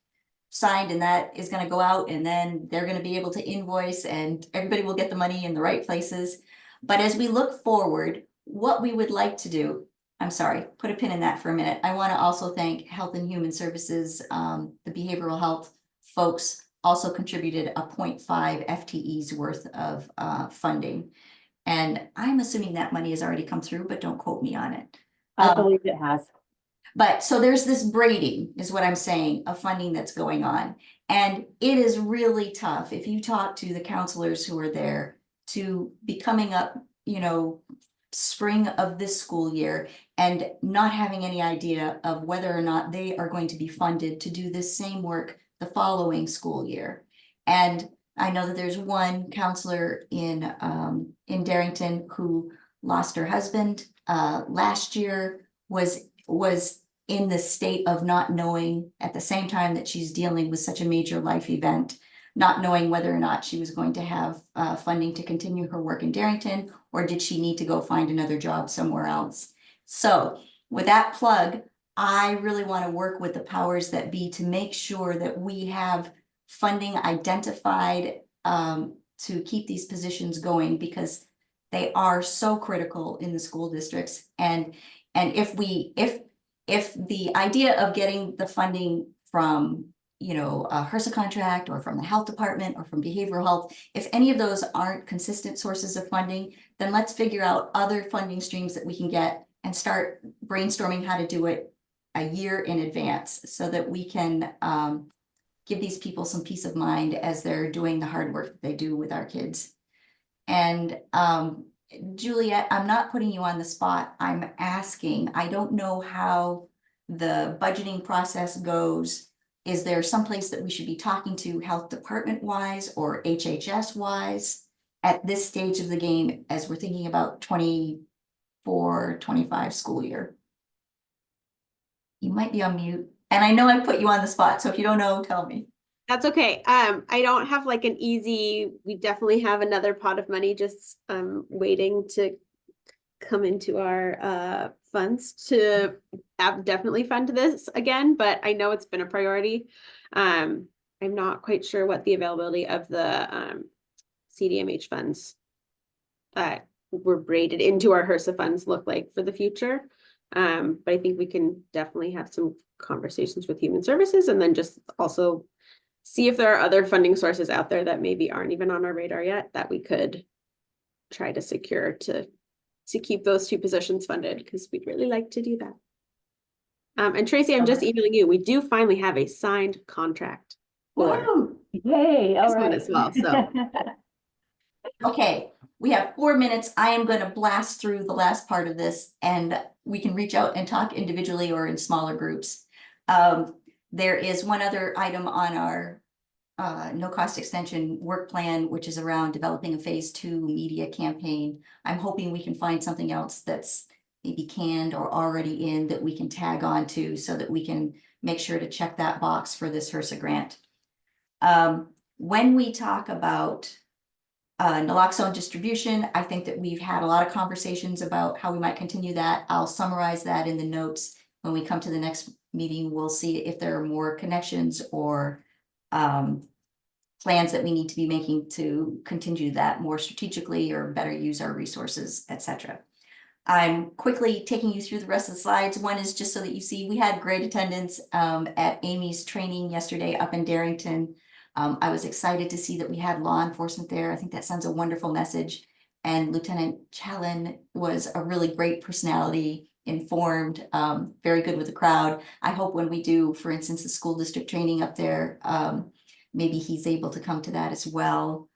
[SPEAKER 1] signed, and that is going to go out, and then they're going to be able to invoice, and everybody will get the money in the right places. But as we look forward, what we would like to do, I'm sorry, put a pin in that for a minute. I want to also thank Health and Human Services, the behavioral health folks also contributed a 0.5 FTEs worth of funding. And I'm assuming that money has already come through, but don't quote me on it.
[SPEAKER 10] I believe it has.
[SPEAKER 1] But so there's this braiding is what I'm saying of funding that's going on. And it is really tough if you talk to the counselors who are there to be coming up, you know, spring of this school year and not having any idea of whether or not they are going to be funded to do this same work the following school year. And I know that there's one counselor in Darrington who lost her husband last year, was in the state of not knowing at the same time that she's dealing with such a major life event, not knowing whether or not she was going to have funding to continue her work in Darrington, or did she need to go find another job somewhere else. So with that plug, I really want to work with the powers that be to make sure that we have funding identified to keep these positions going, because they are so critical in the school districts. And if the idea of getting the funding from, you know, a HRSA contract or from the health department or from behavioral health, if any of those aren't consistent sources of funding, then let's figure out other funding streams that we can get and start brainstorming how to do it a year in advance so that we can give these people some peace of mind as they're doing the hard work that they do with our kids. And Juliet, I'm not putting you on the spot. I'm asking, I don't know how the budgeting process goes. Is there someplace that we should be talking to health department wise or HHS wise at this stage of the game as we're thinking about 24-25 school year? You might be on mute. And I know I put you on the spot, so if you don't know, tell me.
[SPEAKER 2] That's okay. I don't have like an easy, we definitely have another pot of money just waiting to come into our funds to definitely fund this again, but I know it's been a priority. I'm not quite sure what the availability of the CDMH funds that were braided into our HRSA funds look like for the future. But I think we can definitely have some conversations with Human Services and then just also see if there are other funding sources out there that maybe aren't even on our radar yet that we could try to secure to keep those two positions funded, because we'd really like to do that. And Tracy, I'm just emailing you. We do finally have a signed contract for
[SPEAKER 10] Yay, all
[SPEAKER 2] this one
[SPEAKER 10] right.
[SPEAKER 2] as well. So
[SPEAKER 1] Okay, we have 4 minutes. I am going to blast through the last part of this, and we can reach out and talk individually or in smaller groups. There is one other item on our no cost extension work plan, which is around developing a phase 2 media campaign. I'm hoping we can find something else that's maybe canned or already in that we can tag on to so that we can make sure to check that box for this HRSA grant. When we talk about naloxone distribution, I think that we've had a lot of conversations about how we might continue that. I'll summarize that in the notes. When we come to the next meeting, we'll see if there are more connections or plans that we need to be making to continue that more strategically or better use our resources, etc. I'm quickly taking you through the rest of the slides. One is just so that you see we had great attendance at Amy's training yesterday up in Darrington. I was excited to see that we had law enforcement there. I think that sends a wonderful message. And Lieutenant Challen was a really great personality, informed, very good with the crowd. I hope when we do, for instance, the school district training up there, maybe he's able to come to that as well.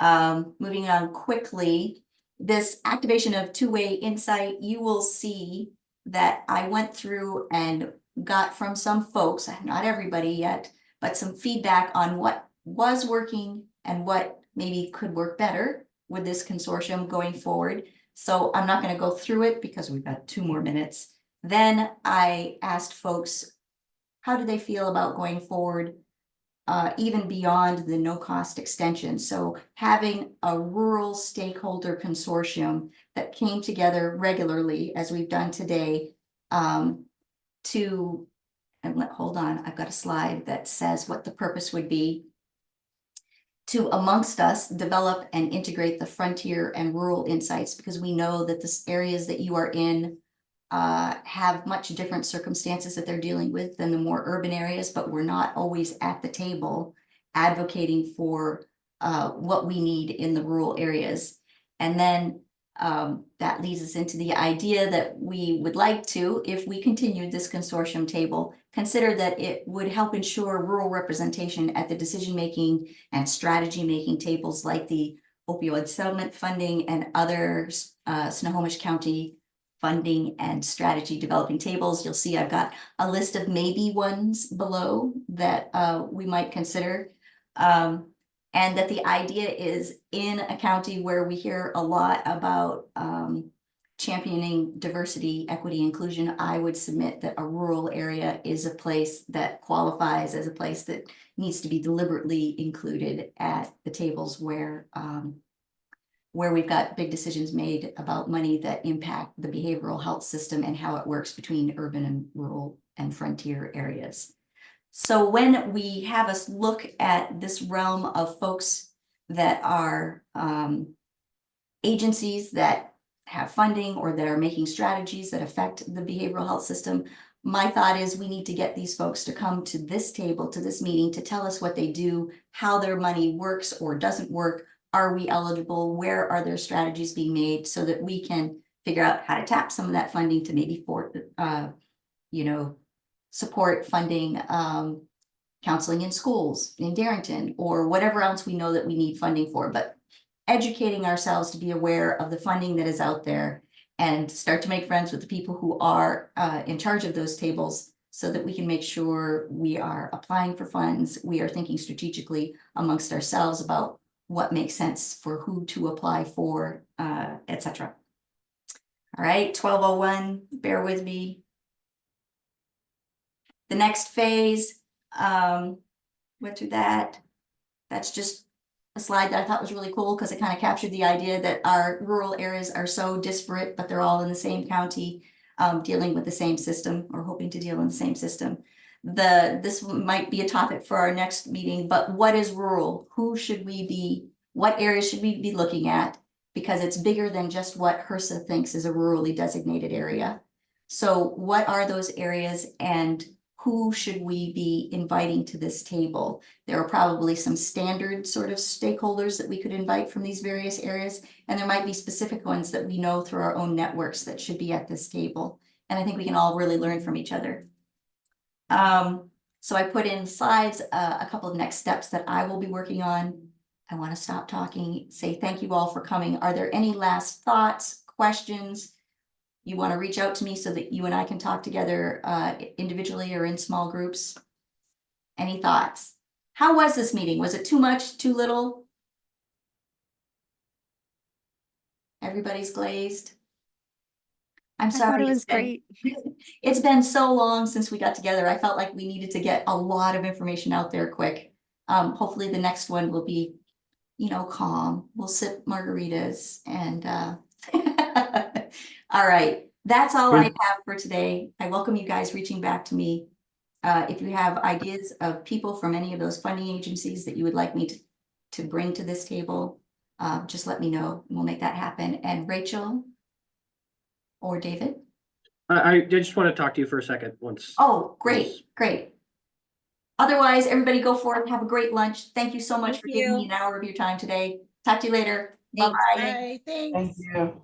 [SPEAKER 1] Moving on quickly, this activation of two-way insight, you will see that I went through and got from some folks, not everybody yet, but some feedback on what was working and what maybe could work better with this consortium going forward. So I'm not going to go through it because we've got 2 more minutes. Then I asked folks, how do they feel about going forward, even beyond the no-cost extension? So having a rural stakeholder consortium that came together regularly, as we've done today, hold on, I've got a slide that says what the purpose would be. To, amongst us, develop and integrate the frontier and rural insights, because we know that the areas that you are in have much different circumstances that they're dealing with than the more urban areas, but we're not always at the table advocating for what we need in the rural areas. And then that leads us into the idea that we would like to, if we continued this consortium table, consider that it would help ensure rural representation at the decision-making and strategy-making tables like the opioid settlement funding and other Snohomish County funding and strategy developing tables. You'll see I've got a list of maybe ones below that we might consider. And that the idea is in a county where we hear a lot about championing diversity, equity, inclusion, I would submit that a rural area is a place that qualifies as a place that needs to be deliberately included at the tables where we've got big decisions made about money that impact the behavioral health system and how it works between urban and rural and frontier areas. So when we have us look at this realm of folks that are agencies that have funding or that are making strategies that affect the behavioral health system, my thought is we need to get these folks to come to this table, to this meeting, to tell us what they do, how their money works or doesn't work. Are we eligible? Where are their strategies being made so that we can figure out how to tap some of that funding to maybe support funding counseling in schools in Darrington or whatever else we know that we need funding for, but educating ourselves to be aware of the funding that is out there and start to make friends with the people who are in charge of those tables so that we can make sure we are applying for funds, we are thinking strategically amongst ourselves about what makes sense for who to apply for, etc. All right, 1201, bear with me. The next phase, went through that. That's just a slide that I thought was really cool because it kind of captured the idea that our rural areas are so disparate, but they're all in the same county, dealing with the same system or hoping to deal in the same system. This might be a topic for our next meeting, but what is rural? What areas should we be looking at? Because it's bigger than just what HRSA thinks is a rurally designated area. So what are those areas and who should we be inviting to this table? There are probably some standard sort of stakeholders that we could invite from these various areas, and there might be specific ones that we know through our own networks that should be at this table. And I think we can all really learn from each other. So I put in slides, a couple of next steps that I will be working on. I want to stop talking, say thank you all for coming. Are there any last thoughts, questions? You want to reach out to me so that you and I can talk together individually or in small groups? Any thoughts? How was this meeting? Was it too much, too little? Everybody's glazed. I'm sorry.
[SPEAKER 12] I thought it was great.
[SPEAKER 1] It's been so long since we got together. I felt like we needed to get a lot of information out there quick. Hopefully the next one will be, calm. We'll sip margaritas and all right. That's all I have for today. I welcome you guys reaching back to me. If you have ideas of people from any of those funding agencies that you would like me to bring to this table, just let me know and we'll make that happen. And Rachel or David?
[SPEAKER 5] I just want to talk to you for a second once.
[SPEAKER 1] Oh, great, great. Otherwise, everybody go forth, have a great lunch. Thank you so much for giving me an hour of your time today. Talk to you later. Bye-bye.
[SPEAKER 20] Bye, thanks.
[SPEAKER 18] Thank you.